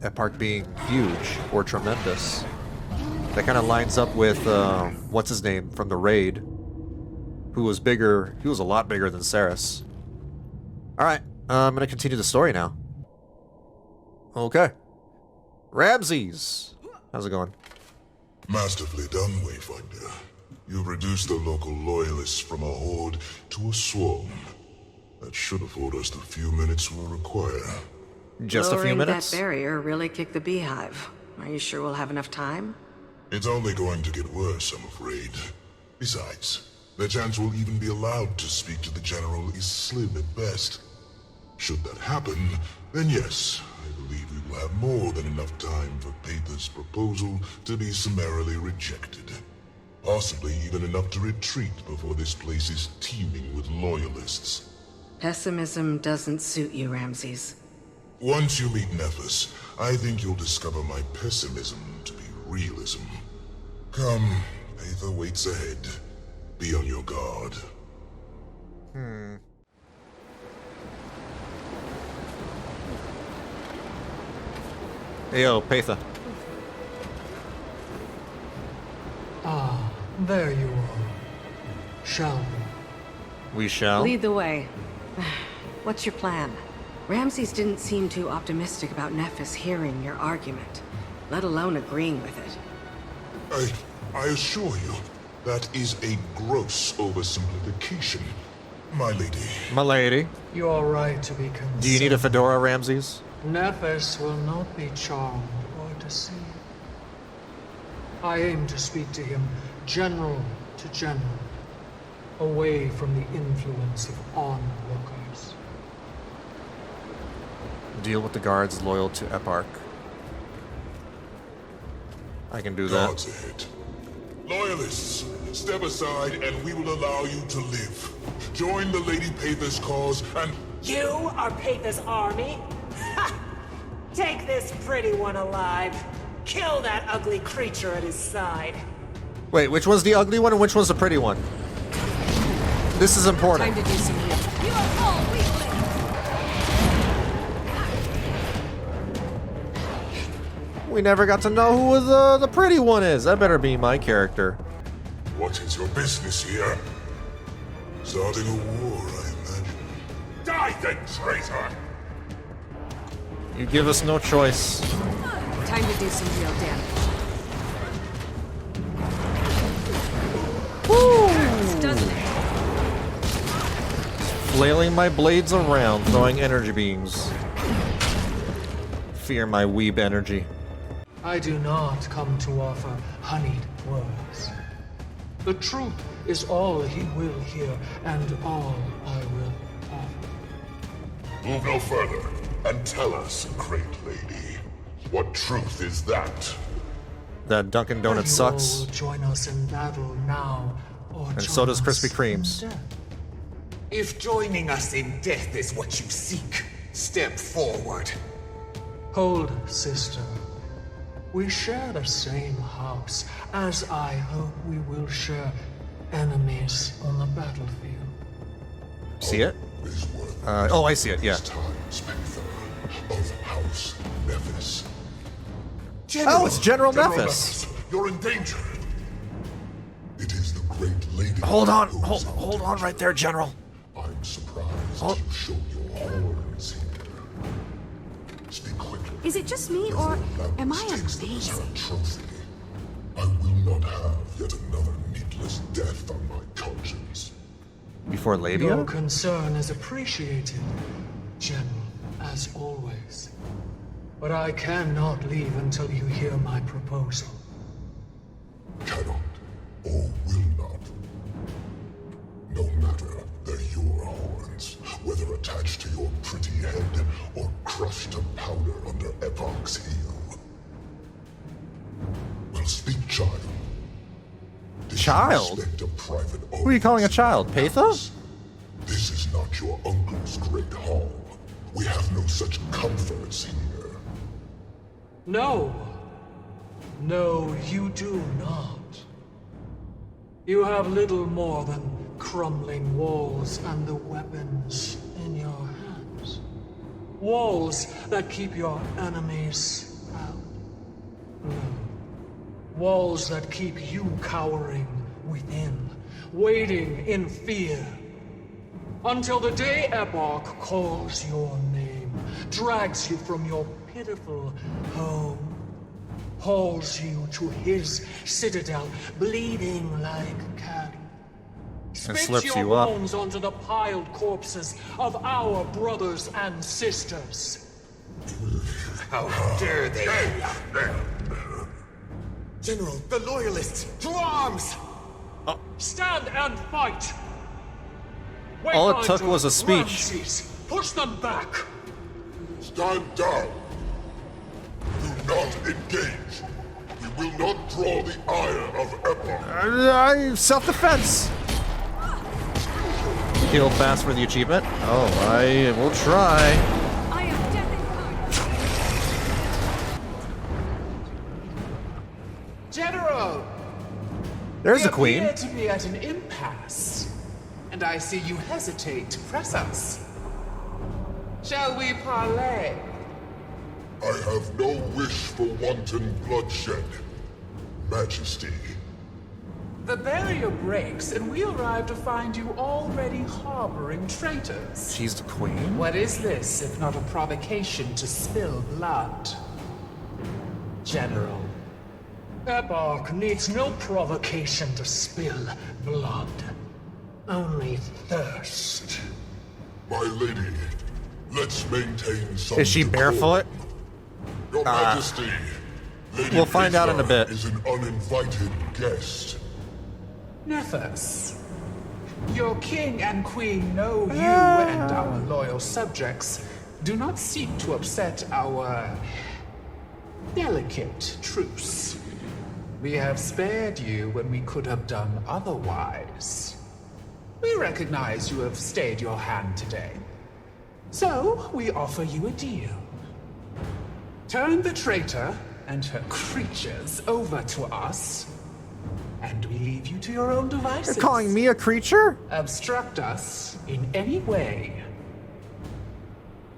Eparch being huge or tremendous. That kind of lines up with, what's his name from the raid, who was bigger. He was a lot bigger than Saris. Alright, I'm going to continue the story now. Okay. Ramses! How's it going? Masterfully done, Wayfinder. You've reduced the local loyalists from a horde to a swarm. That should afford us the few minutes we'll require. Just a few minutes? That barrier really kicked the beehive. Are you sure we'll have enough time? It's only going to get worse, I'm afraid. Besides, the chance we'll even be allowed to speak to the General is slim at best. Should that happen, then yes, I believe we will have more than enough time for Peitha's proposal to be summarily rejected. Possibly even enough to retreat before this place is teeming with loyalists. Pessimism doesn't suit you, Ramses. Once you meet Nephis, I think you'll discover my pessimism to be realism. Come, Peitha waits ahead. Be on your guard. Hey, yo, Peitha. Ah, there you are. Shall we? We shall. Lead the way. What's your plan? Ramses didn't seem too optimistic about Nephis hearing your argument, let alone agreeing with it. I assure you, that is a gross oversimplification, my lady. My lady. You are right to be concerned. Do you need a fedora, Ramses? Nephis will not be charmed or deceived. I aim to speak to him general to general, away from the influence of onlookers. Deal with the guards loyal to Eparch. I can do that. Guards ahead. Loyalists, step aside and we will allow you to live. Join the Lady Peitha's cause and... You are Peitha's army? Ha! Take this pretty one alive. Kill that ugly creature at his side. Wait, which one's the ugly one and which one's the pretty one? This is important. Time to do some healing. You are all weaklings. We never got to know who the pretty one is. That better be my character. What is your business here? Starting a war, I imagine. Die then, traitor! You give us no choice. Time to do some real damage. Woo! Doesn't it? Flailing my blades around, throwing energy beams. Fear my weeb energy. I do not come to offer honeyed words. The truth is all he will hear, and all I will offer. Move no further, and tell us, great lady, what truth is that? That Dunkin' Donuts You all sucks. will join us in battle now, or And so does join us Krispy Kremes. in death. If joining us in death is what you seek, step forward. Hold, sister. We share the same house, as I hope we will share enemies on the battlefield. See it? Oh, I see it, yeah. Times, Peitha, of House Nefis. Oh, it's General General Nefis. You're in danger. It is the great lady. Hold on, hold on right there, General. I'm surprised you showed your horns here. Speak quickly. Is it just me, or am I amazing? Trophy. I will not have yet another needless death on my conscience. Before Your Labia? concern is appreciated, General, as always. But I cannot leave until you hear my proposal. Cannot or will not. No matter, they're your horns, whether attached to your pretty head or crushed to powder under Eparch's heel. Well, speak, child. Child? Disrespect a private Who are you calling a child? Peitha? This is not your uncle's great hall. We have no such comforts here. No. No, you do not. You have little more than crumbling walls and the weapons in your hands. Walls that keep your enemies out. No. Walls that keep you cowering within, waiting in fear. Until the day Eparch calls your name, drags you from your pitiful home, hauls you to his citadel, bleeding like cattle. Spits slips your you up. bones onto the piled corpses of our brothers and sisters. How dare they? General, the Loyalists, to arms! Stand and fight! All it Wayfinder, took was a speech. Ramses, push them back! Stand down. Do not engage. We will not draw the ire of Eparch. Self-defense. Heal fast for the achievement. Oh, I will try. I am death incarnate. General! There's we a queen. appear to be at an impasse, and I see you hesitate to press us. Shall we parley? I have no wish for wanton bloodshed, Majesty. The barrier breaks, and we arrive to find you already harboring traitors. She's the queen? What is this, if not a provocation to spill blood? General. Eparch needs no provocation to spill blood. Only thirst. My lady, let's maintain some Is she decorum. barefoot? Your Majesty, Lady We'll find out in a Peitha bit. is an uninvited guest. Nefis. Your king and queen know you and our loyal subjects do not seek to upset our delicate truce. We have spared you when we could have done otherwise. We recognize you have stayed your hand today. So, we offer you a deal. Turn the traitor and her creatures over to us, and we leave you to your own devices. You're calling me a creature? Obstruct us in any way.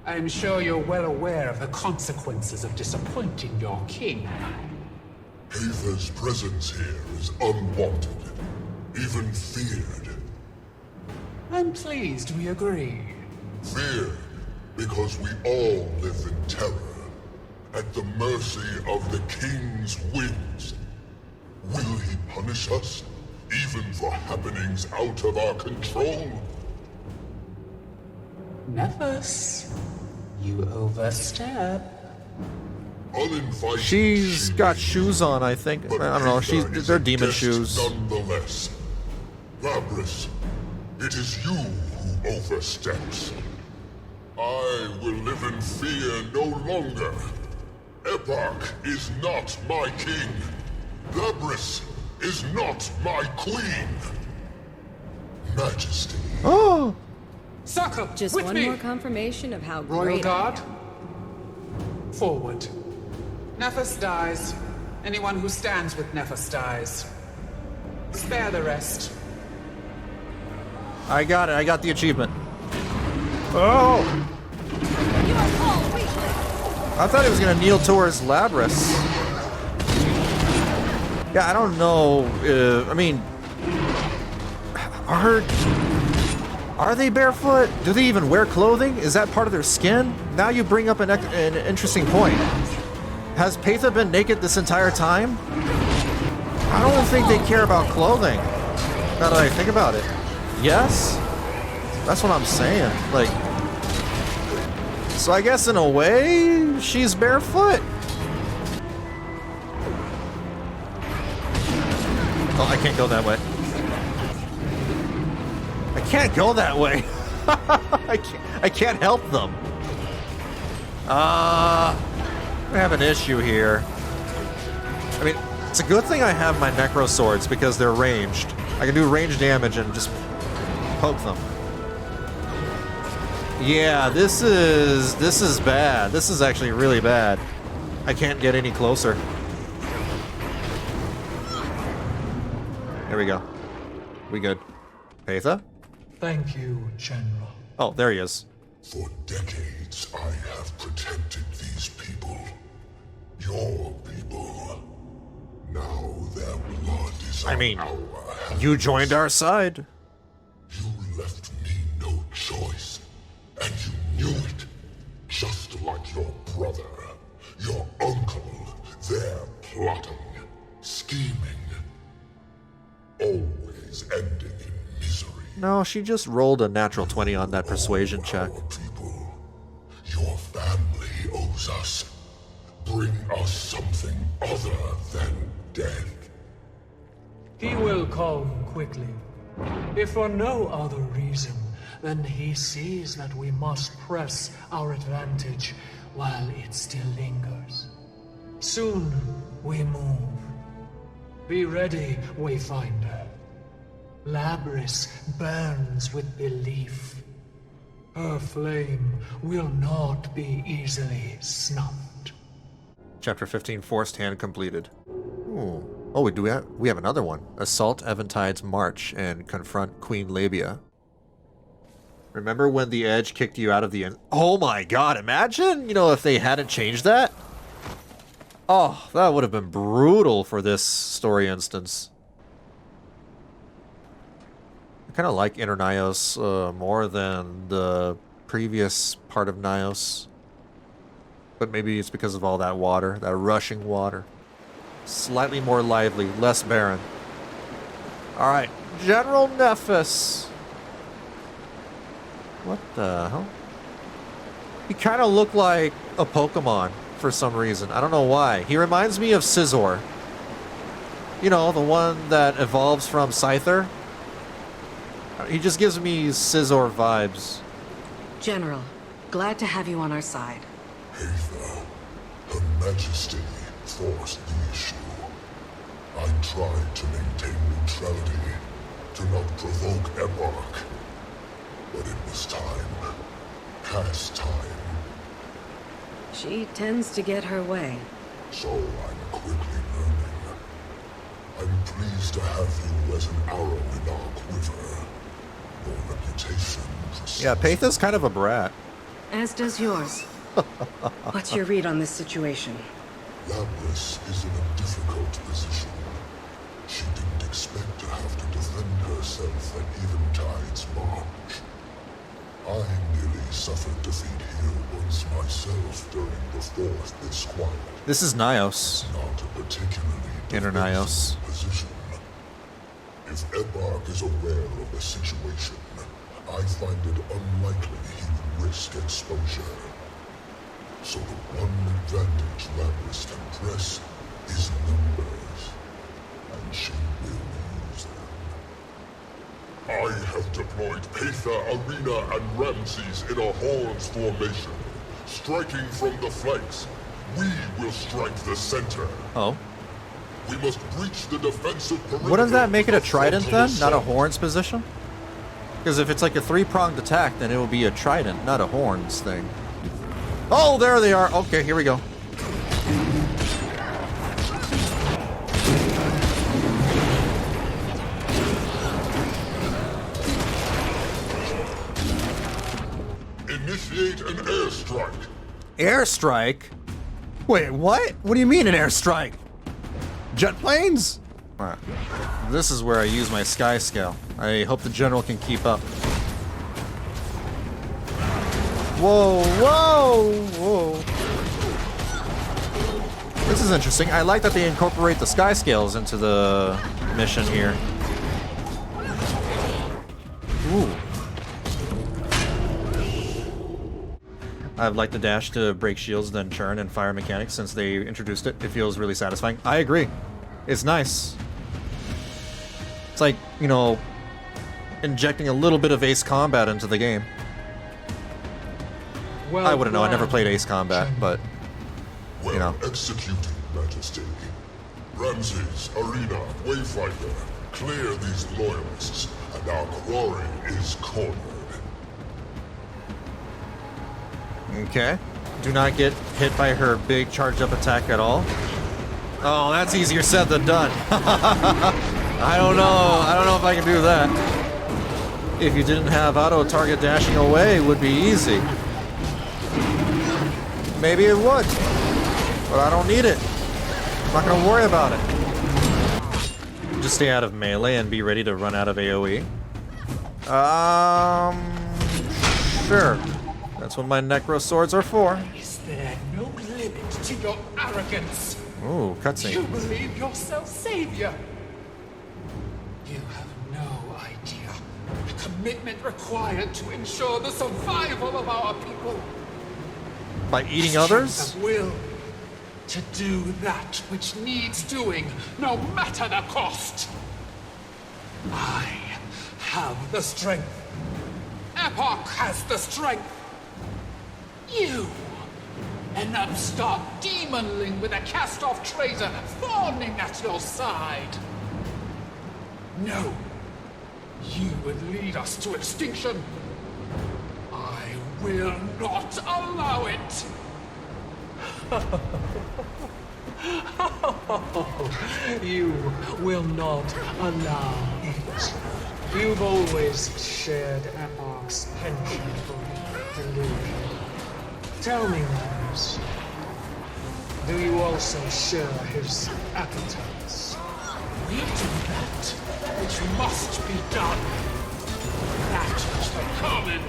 I'm sure you're well aware of the consequences of disappointing your king. Peitha's presence here is unwanted, even feared. I'm pleased we agree. Feared because we all live in terror, at the mercy of the king's whims. Will he punish us, even for happenings out of our control? Nefis, you overstep. Uninvited. She's got shoes on, I think. I don't know. They're demon shoes. Nonetheless, Labris, it is you who oversteps. I will live in fear no longer. Eparch is not my king. Labris is not my queen. Majesty. Oh! Sucker, Just with one me. more confirmation of how Royal great Guard, forward. Nefis dies. Anyone who stands with Nefis dies. Spare the rest. I got it. I got the achievement. Oh! I thought he was gonna kneel towards Labris. Yeah, I don't know. I mean, are they barefoot? Do they even wear clothing? Is that part of their skin? Now you bring up an interesting point. Has Peitha been naked this entire time? I don't think they care about clothing. Now that I think about it. Yes? That's what I'm saying. Like, so I guess in a way, she's barefoot. Oh, I can't go that way. I can't go that way. I can't help them. We have an issue here. I mean, it's a good thing I have my necro swords because they're ranged. I can do range damage and just poke them. Yeah, this is bad. This is actually really bad. I can't get any closer. There we go. We good. Peitha? Thank you, General. Oh, there he is. For decades, I have protected these people. Your people. Now their blood is on our hands. You joined our side. You left me no choice. And you knew it. Just like your brother, your uncle. They're plotting, scheming. Always ending in misery. No, she just rolled a natural 20 on that persuasion check. People, your family owes us. Bring us something other than death. He will come quickly. If for no other reason, then he sees that we must press our advantage while it still lingers. Soon we move. Be ready, Wayfinder. Labris burns with belief. Her flame will not be easily snuffed. Chapter 15, Forced Hand completed. Ooh. Oh, we have another one. Assault Eventide's March and confront Queen Labia. Remember when the Edge kicked you out of the... Oh my god, imagine, if they hadn't changed that? Oh, that would have been brutal for this story instance. I kind of like Inner Nayos more than the previous part of Nayos. But maybe it's because of all that water, that rushing water. Slightly more lively, less barren. Alright, General Nefis. What the hell? He kind of looked like a Pokemon for some reason. I don't know why. He reminds me of Scizor. You know, the one that evolves from Scyther. He just gives me Scizor vibes. General, glad to have you on our side. Peitha, Her Majesty forced the issue. I tried to maintain neutrality, to not provoke Eparch. But it was time. Past time. She tends to get her way. So I'm quickly learning. I'm pleased to have you as an arrow in our quiver. Your reputation precedes. Yeah, Peitha's kind of a brat. As does yours. What's your read on this situation? Lapis is in a difficult position. She didn't expect to have to defend herself at Eventide's march. I nearly suffered defeat here once myself during the Fourth Esquire. This is Nayos. Not a particularly Inner Nayos. position. If Eparch is aware of the situation, I find it unlikely he would risk exposure. So the one advantage Lapis can press is numbers, and she will use them. I have deployed Peitha, Arena, and Ramses in a horns formation, striking from the flanks. We will strike the center. Oh. We must breach the defensive perimeter. Wouldn't that make it a trident then, not a horns position? Because if it's like a three-pronged attack, then it will be a trident, not a horns thing. Oh, there they are. Okay, here we go. Initiate an airstrike. Airstrike? Wait, what? What do you mean an airstrike? Jet planes? Alright. This is where I use my sky scale. I hope the general can keep up. Whoa, whoa, whoa. This is interesting. I like that they incorporate the sky scales into the mission here. Ooh. I've liked the dash to break shields, then churn, and fire mechanics since they introduced it. It feels really satisfying. I agree. It's nice. It's like, you know, injecting a little bit of Ace Combat into the game. Well, I wouldn't know. I never played Ace Combat, but, you know. Executed, Majesty. Ramses, Arena, Wayfinder, clear these loyalists, and our quarry is cornered. Okay. Do not get hit by her big charged up attack at all. Oh, that's easier said than done. I don't know. I don't know if I can do that. If you didn't have auto target dashing away, it would be easy. Maybe it would. But I don't need it. I'm not going to worry about it. Just stay out of melee and be ready to run out of AoE. Sure. That's what my necro swords are for. Is there no limit to your arrogance? Ooh, cutscene. You believe yourself savior. You have no idea the commitment required to ensure the survival of our people. By eating others? The will to do that which needs doing, no matter the cost. I have the strength. Eparch has the strength. You, an upstart demonling with a cast-off traitor fawning at your side. No, you would lead us to extinction. I will not allow it. You will not allow it. You've always shared Eparch's penchant for delusion. Tell me, Nayos, do you also share his appetites? We do that which must be done. That is the common.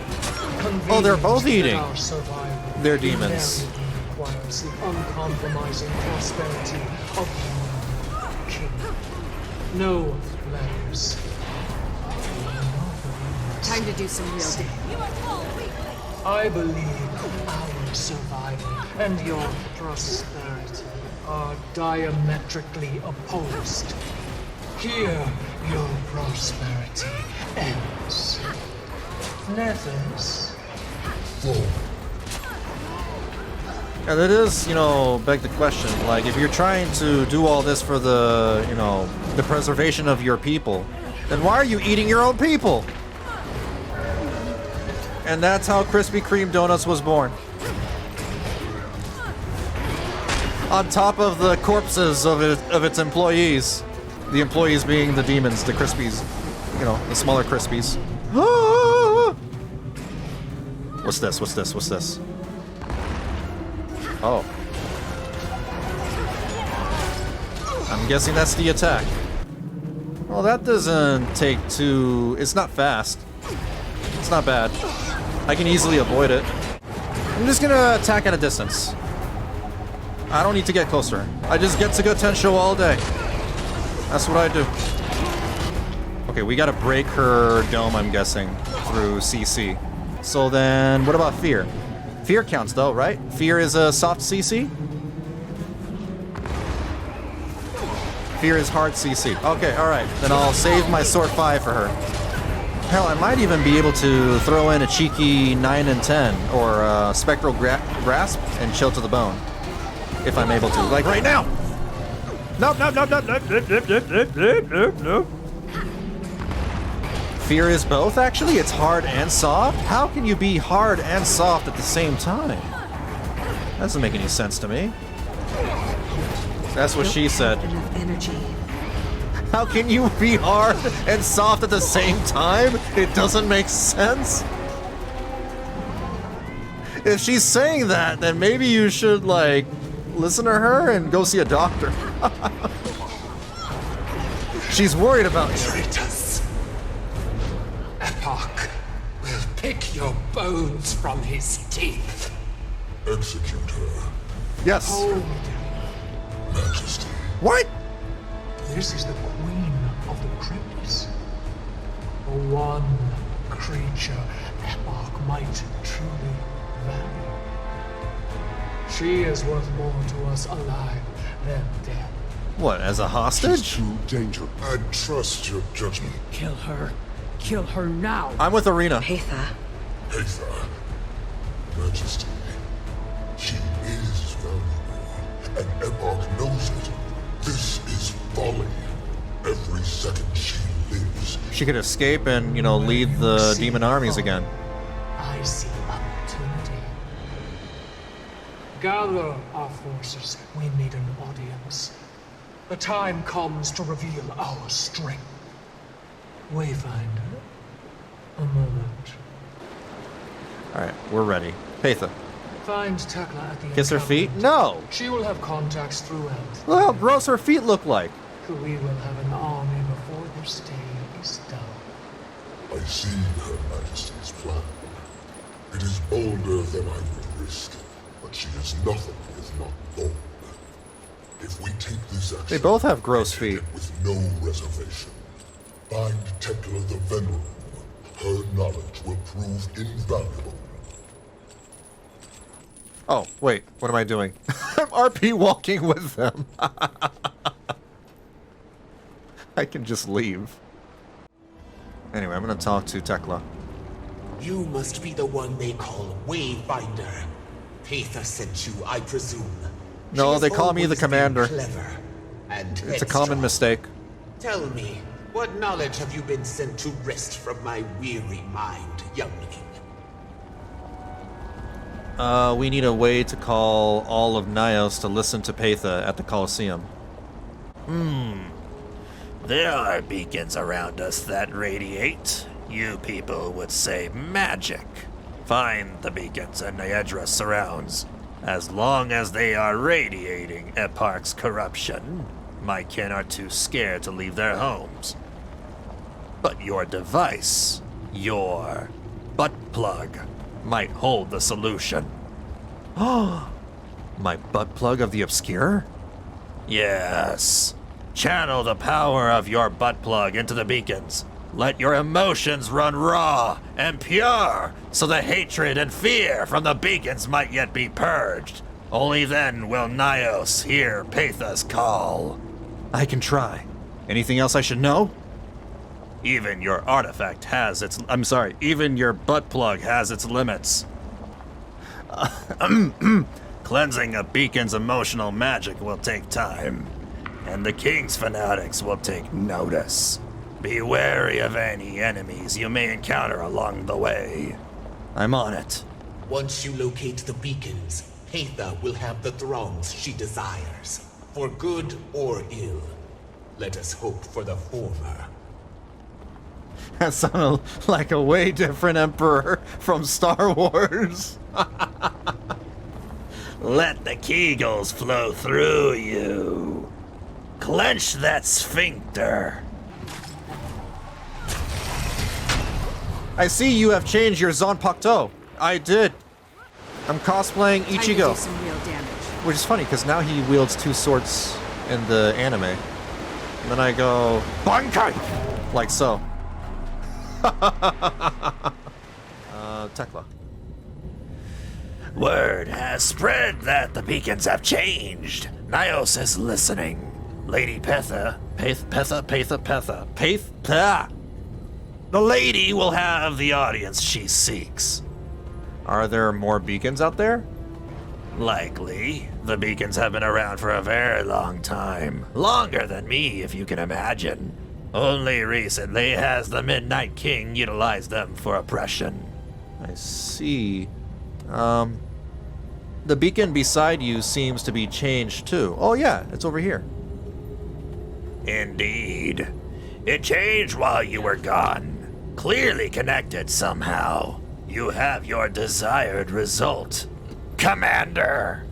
Oh, they're both eating. Our survival They're demons. invariably requires the uncompromising prosperity of one king. No letters. Time to do some real damage. I believe our survival and your prosperity are diametrically opposed. Here, your prosperity ends. Nethers. And it is, you know, beg the question, like, if you're trying to do all this for the, you know, the preservation of your people, then why are you eating your own people? And that's how Krispy Kreme Donuts was born. On top of the corpses of its employees. The employees being the demons, the Crispies. You know, the smaller Crispies. What's this? What's this? What's this? Oh. I'm guessing that's the attack. Well, that doesn't take too... It's not fast. It's not bad. I can easily avoid it. I'm just gonna attack at a distance. I don't need to get closer. I just get to go Tensho all day. That's what I do. Okay, we gotta break her dome, I'm guessing, through CC. So then, what about Fear? Fear counts though, right? Fear is a soft CC? Fear is hard CC. Okay, alright. Then I'll save my Sword 5 for her. Hell, I might even be able to throw in a cheeky 9 and 10, or Spectral Grasp and Chill to the Bone. If I'm able to. Like right now! Nope, nope, nope, nope, nope, nope, nope, nope, nope, nope, nope. Fear is both, actually? It's hard and soft? How can you be hard and soft at the same time? That doesn't make any sense to me. That's what she said. Enough energy. How can you be hard and soft at the same time? It doesn't make sense. If she's saying that, then maybe you should, like, listen to her and go see a doctor. She's worried about you. Traitors. Eparch will pick your bones from his teeth. Execute her. Yes. Hold. Majesty. What? This is the Queen of the Crypts. The one creature Eparch might truly value. She is worth more to us alive than dead. What, as a hostage? Too dangerous. I trust your judgment. Kill her. Kill her now. I'm with Arena. Peitha. Peitha. Majesty. She is valuable, and Eparch knows it. This is folly. Every second she lives. She could escape and, you know, lead the demon armies again. I see opportunity. Gather our forces. We need an audience. The time comes to reveal our strength. Wayfinder, a moment. Alright, we're ready. Peitha. Find Tekla at the Kiss her feet? encampment. No! She will have contacts throughout. Look how gross her feet look like. We will have an army before this day is done. I see Her Majesty's plan. It is bolder than I would risk, but she is nothing if not bold. If we take this action, They both have gross feet. with no reservation. Find Tekla the Venerable. Her knowledge will prove invaluable. Oh, wait, what am I doing? I'm RP walking with them. I can just leave. Anyway, I'm gonna talk to Tekla. You must be the one they call Wayfinder. Peitha sent you, I presume. No, She they has call me the always been commander. Clever and It's a common headstrong. mistake. Tell me, what knowledge have you been sent to wrest from my weary mind, youngling? We need a way to call all of Nayos to listen to Peitha at the Colosseum. There are beacons around us that radiate. You people would say magic. Find the beacons and Niedra surrounds. As long as they are radiating Eparch's corruption, my kin are too scared to leave their homes. But your device, your butt plug, might hold the solution. Oh, my butt plug of the obscure? Yes. Channel the power of your butt plug into the beacons. Let your emotions run raw and pure, so the hatred and fear from the beacons might yet be purged. Only then will Nayos hear Peitha's call. I can try. Anything else I should know? Even your artifact has its... even your butt plug has its limits. Cleansing a beacon's emotional magic will take time, and the King's fanatics will take notice. Be wary of any enemies you may encounter along the way. I'm on it. Once you locate the beacons, Peitha will have the throngs she desires, for good or ill. Let us hope for the former. That sounded like a way different emperor from Star Wars. Let the Kegels flow through you. Clench that sphincter. I see you have changed your Zanpakuto. I did. I'm cosplaying Time to Ichigo. do some real damage. Which is funny, because now he wields two swords in the anime. And then I go, Bankai! Like so. Tekla. Word has spread that the beacons have changed. Nayos is listening. Lady Peitha. The lady will have the audience she seeks. Are there more beacons out there? Likely. The beacons have been around for a very long time. Longer than me, if you can imagine. Only recently has the Midnight King utilized them for oppression. I see. The beacon beside you seems to be changed too. Oh yeah, it's over here. Indeed. It changed while you were gone. Clearly connected somehow. You have your desired result. Commander!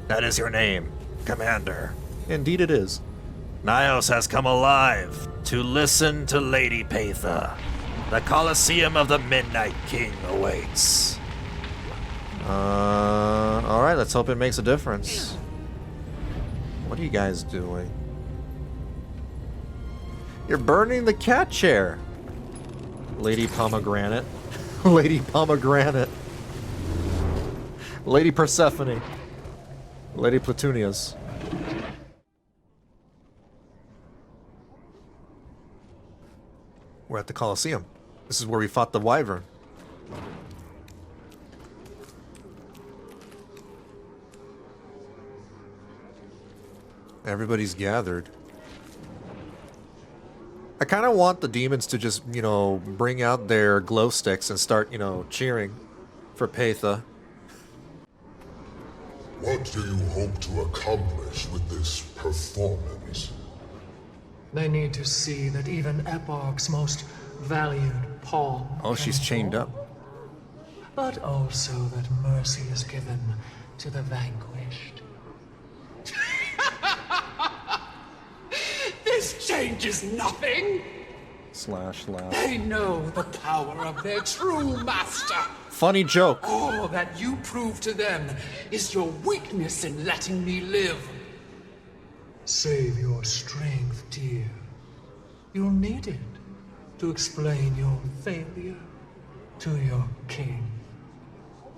That is your name, Commander. Indeed it is. Nayos has come alive to listen to Lady Peitha. The Colosseum of the Midnight King awaits. Alright, let's hope it makes a difference. What are you guys doing? You're burning the cat chair! Lady Pomegranate. Lady Pomegranate. Lady Persephone. Lady Platunias. We're at the Colosseum. This is where we fought the Wyvern. Everybody's gathered. I kind of want the demons to just, you know, bring out their glow sticks and start, you know, cheering for Peitha. What do you hope to accomplish with this performance? They need to see that even Eparch's most valued pawn. Oh, she's chained up. But also that mercy is given to the vanquished. This changes nothing. Slash laugh. They know the power of their true master. Funny joke. All that you prove to them is your weakness in letting me live. Save your strength, dear. You'll need it to explain your failure to your king.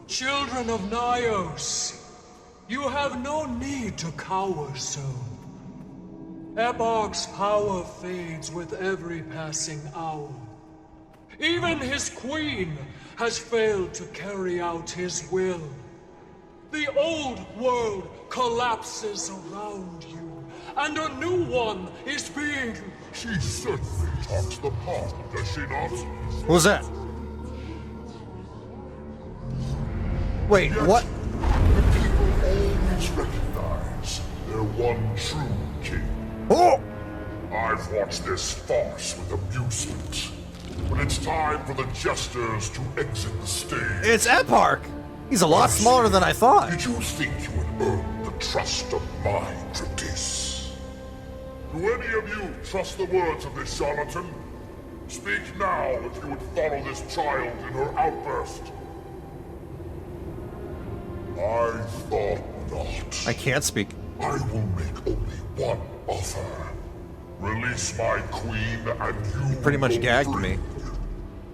Children of Nayos, you have no need to cower so. Eparch's power fades with every passing hour. Even his queen has failed to carry out his will. The old world collapses around you, and a new one is being... She certainly talks the talk, does she not? Who's that? Wait, Yet, what? The people always recognize their one true king. Oh! I've watched this farce with amusement. When it's time for the jesters to exit the stage... It's Eparch! He's a lot smaller than I thought. Did you think you would earn the trust of my Cryptis? Do any of you trust the words of this charlatan? Speak now if you would follow this child in her outburst. I thought not. I can't speak. I will make only one offer. Release my queen and you Pretty much gagged me.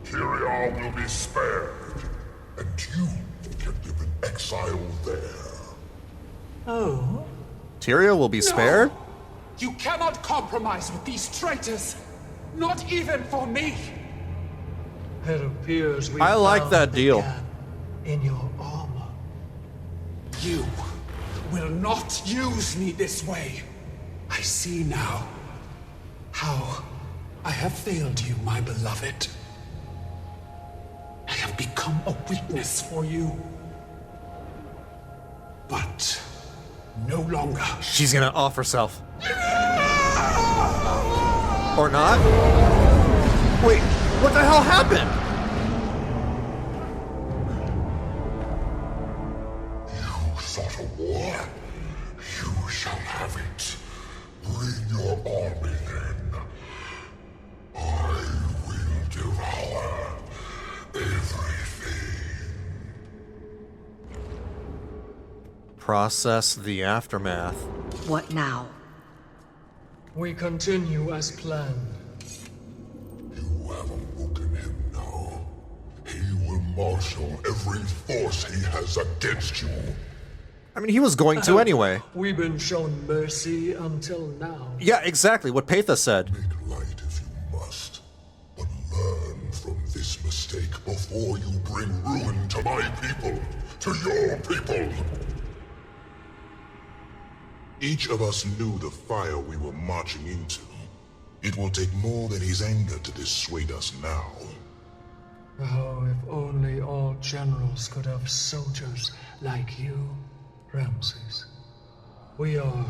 Tyria will be spared, and you can live in exile there. Oh? Tyria will be spared? You cannot compromise with these traitors. Not even for me. It appears we I like found that the deal. gap in your armor. You will not use me this way. I see now how I have failed you, my beloved. I have become a weakness for you. But no longer. She's gonna off herself. Or not? Wait, what the hell happened? You sought a war. You shall have it. Bring your army then. I will devour everything. Process the aftermath. What now? We continue as planned. You have awoken him now. He will marshal every force he has against you. I mean, he was going to anyway. We've been shown mercy until now. Yeah, exactly what Peitha said. Make light if you must, but learn from this mistake before you bring ruin to my people, to your people. Each of us knew the fire we were marching into. It will take more than his anger to dissuade us now. Oh, if only all generals could have soldiers like you, Ramses. We are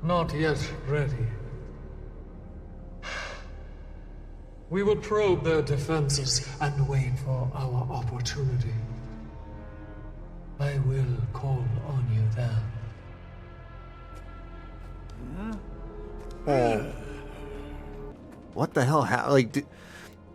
not yet ready. We will probe their defenses and wait for our opportunity. I will call on you then. Oh. What the hell?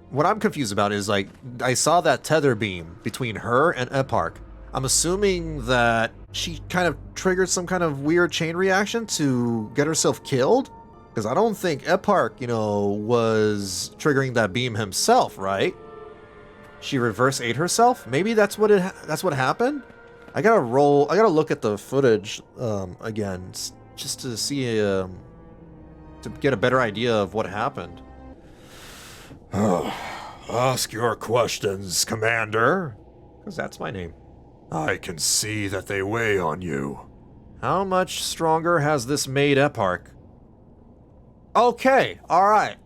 What I'm confused about is, like, I saw that tether beam between her and Eparch. I'm assuming that she kind of triggered some kind of weird chain reaction to get herself killed? Because I don't think Eparch, was triggering that beam himself, right? She reverse ate herself? Maybe that's what happened? I gotta look at the footage again, just to see, to get a better idea of what happened. Ask your questions, Commander. Because that's my name. I can see that they weigh on you. How much stronger has this made Eparch? Okay, alright.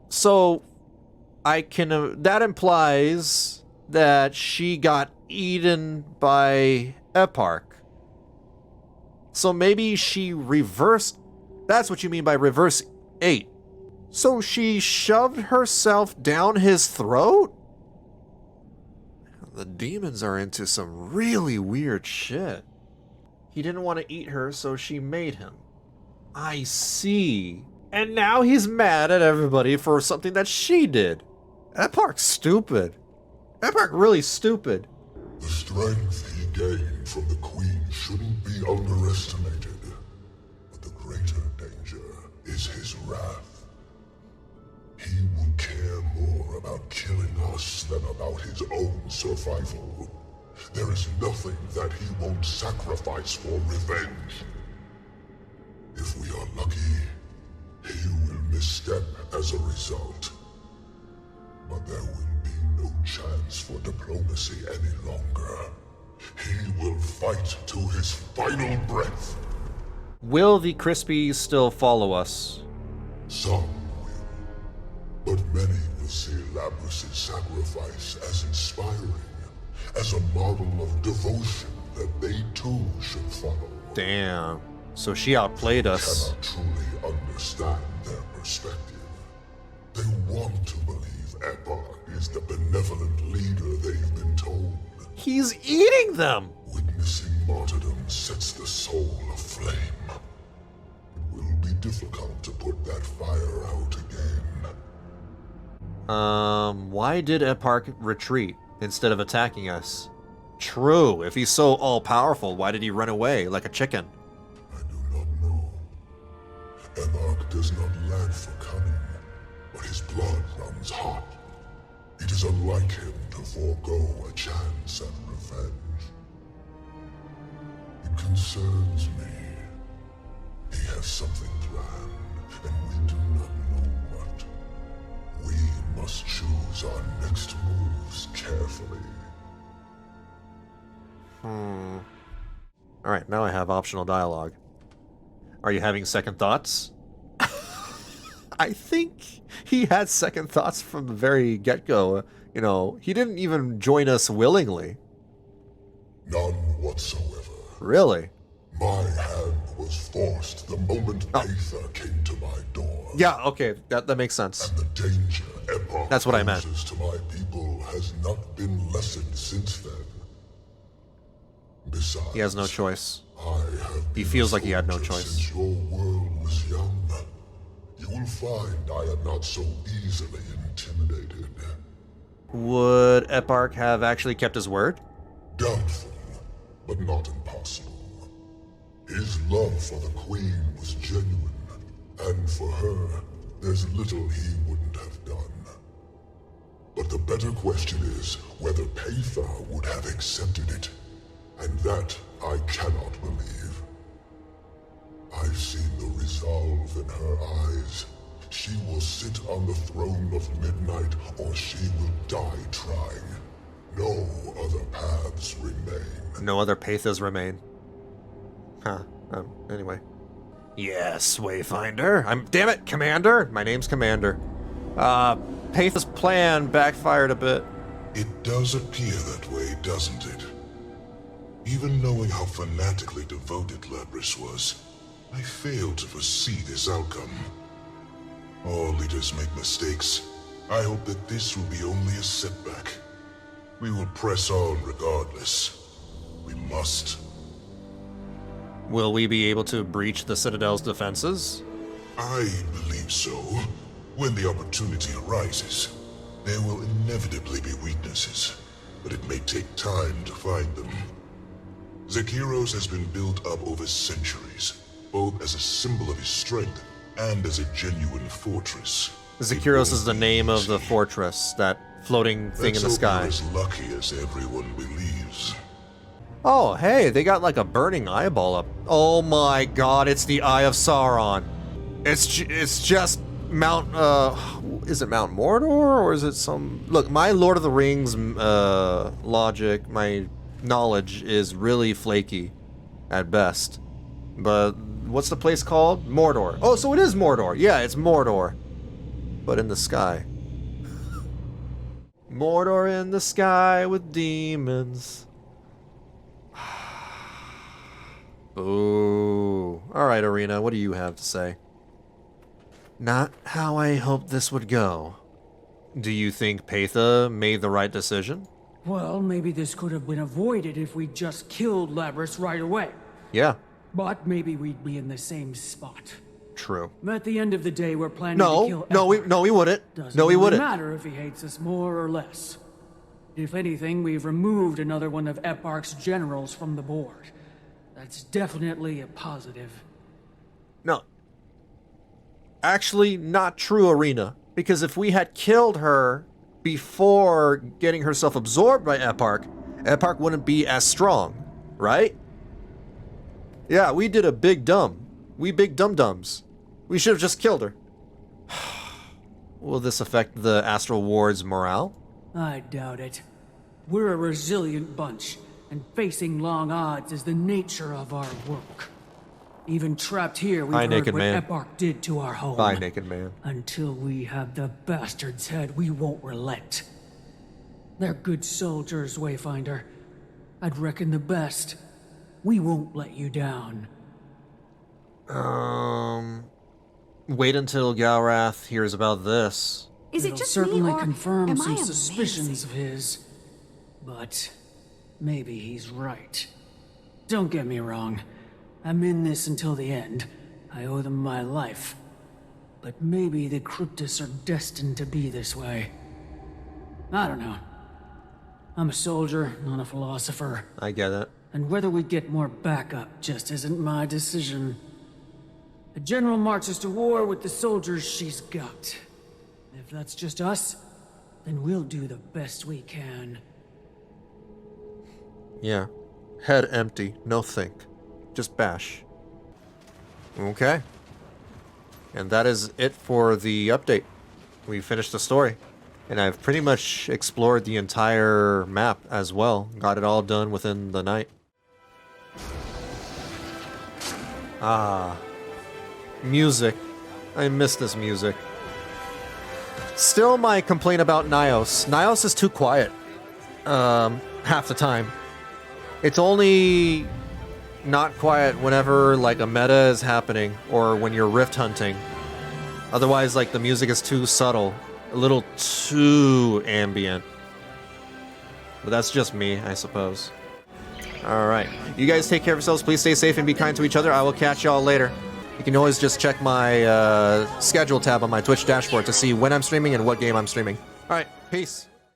So, that implies that she got eaten by Eparch. So maybe she reversed... That's what you mean by reverse 8. So she shoved herself down his throat? The demons are into some really weird shit. He didn't want to eat her, so she made him. I see. And now he's mad at everybody for something that she did. Eparch's stupid. Eparch really stupid. The strength he gained from the Queen shouldn't be underestimated. But the greater danger is his wrath. He will care more about killing us than about his own survival. There is nothing that he won't sacrifice for revenge. If we are lucky, he will misstep as a result. But there will be no chance for diplomacy any longer. He will fight to his final breath. Will the Crispies still follow us? Some will, but many will see Labrys's sacrifice as inspiring, as a model of devotion that they too should follow. Damn. So she outplayed us. Cannot truly understand their perspective. They want to believe Eparch is the benevolent leader they've been told. He's eating them! Witnessing martyrdom sets the soul aflame. It will be difficult to put that fire out again. Why did Eparch retreat instead of attacking us? True, if he's so all-powerful, why did he run away like a chicken? Eparch does not lack for cunning, but his blood runs hot. It is unlike him to forego a chance at revenge. It concerns me. He has something planned, and we do not know what. We must choose our next moves carefully. Alright, now I have optional dialogue. Are you having second thoughts? I think he had second thoughts from the very get-go. He didn't even join us willingly. None whatsoever. Really? My hand was forced the moment Peitha came to my door. Yeah, okay, that makes sense. And the danger Eparch That's what I meant. poses to my people has not been lessened since then. Besides, He has no choice. He been feels like he had no soldier choice. Since your world was young, you will find I am not so easily intimidated. Would Eparch have actually kept his word? Doubtful, but not impossible. His love for the Queen was genuine, and for her, there's little he wouldn't have done. But the better question is whether Peitha would have accepted it, and that I cannot believe. I've seen the resolve in her eyes. She will sit on the throne of midnight, or she will die trying. No other paths remain. No other Peithas remain. Huh. Anyway. Yes, Wayfinder. Damn it, Commander! My name's Commander. Peitha's plan backfired a bit. It does appear that way, doesn't it? Even knowing how fanatically devoted Labrys was, I failed to foresee this outcome. All leaders make mistakes. I hope that this will be only a setback. We will press on regardless. We must. Will we be able to breach the Citadel's defenses? I believe so. When the opportunity arises, there will inevitably be weaknesses, but it may take time to find them. Zekiros has been built up over centuries, both as a symbol of his strength and as a genuine fortress. Zekiros is the name of the fortress, that floating thing in the sky. Let's hope we're as lucky as everyone believes. Oh, hey, they got like a burning eyeball up. Oh my god, it's the Eye of Sauron. It's just Mount, is it Mount Mordor, or is it some... Look, my Lord of the Rings logic, my knowledge is really flaky at best. But what's the place called? Mordor. Oh, so it is Mordor. Yeah, it's Mordor. But in the sky. Mordor in the sky with demons. Ooh. Alright, Arena, what do you have to say? Not how I hoped this would go. Do you think Peitha made the right decision? Well, maybe this could have been avoided if we just killed Labrys right away. Yeah. But maybe we'd be in the same spot. True. At the end of the day, we're planning to kill Eparch. No, we wouldn't. Doesn't no, we really wouldn't. matter if he hates us more or less. If anything, we've removed another one of Eparch's generals from the board. That's definitely a positive. No. Actually, not true, Arena. Because if we had killed her before getting herself absorbed by Eparch, Eparch wouldn't be as strong, right? Yeah, we did a big dumb. We big dum-dums. We should have just killed her. Will this affect the Astral Ward's morale? I doubt it. We're a resilient bunch, and facing long odds is the nature of our work. Even trapped here, we've heard Naked what Man. Eparch did to our home. Bye, Naked Man. Until we have the bastard's head, we won't relent. They're good soldiers, Wayfinder. I'd reckon the best. We won't let you down. Wait until Galrath hears about this. Is it It'll just certainly me, or confirm am some I suspicions of his. But maybe he's right. Don't get me wrong. I'm in this until the end. I owe them my life. But maybe the Cryptus are destined to be this way. I don't know. I'm a soldier, not a philosopher. I get it. And whether we get more backup just isn't my decision. The general marches to war with the soldiers she's got. If that's just us, then we'll do the best we can. Yeah. Head empty. No think. Just bash. Okay. And that is it for the update. We finished the story. And I've pretty much explored the entire map as well. Got it all done within the night. Ah. Music. I miss this music. Still my complaint about Nayos. Nayos is too quiet. Half the time. It's only not quiet whenever like a meta is happening or when you're rift hunting. Otherwise, like the music is too subtle, a little too ambient. But that's just me, I suppose. Alright. You guys take care of yourselves. Please stay safe and be kind to each other. I will catch y'all later. You can always just check my schedule tab on my Twitch dashboard to see when I'm streaming and what game I'm streaming. Alright, peace.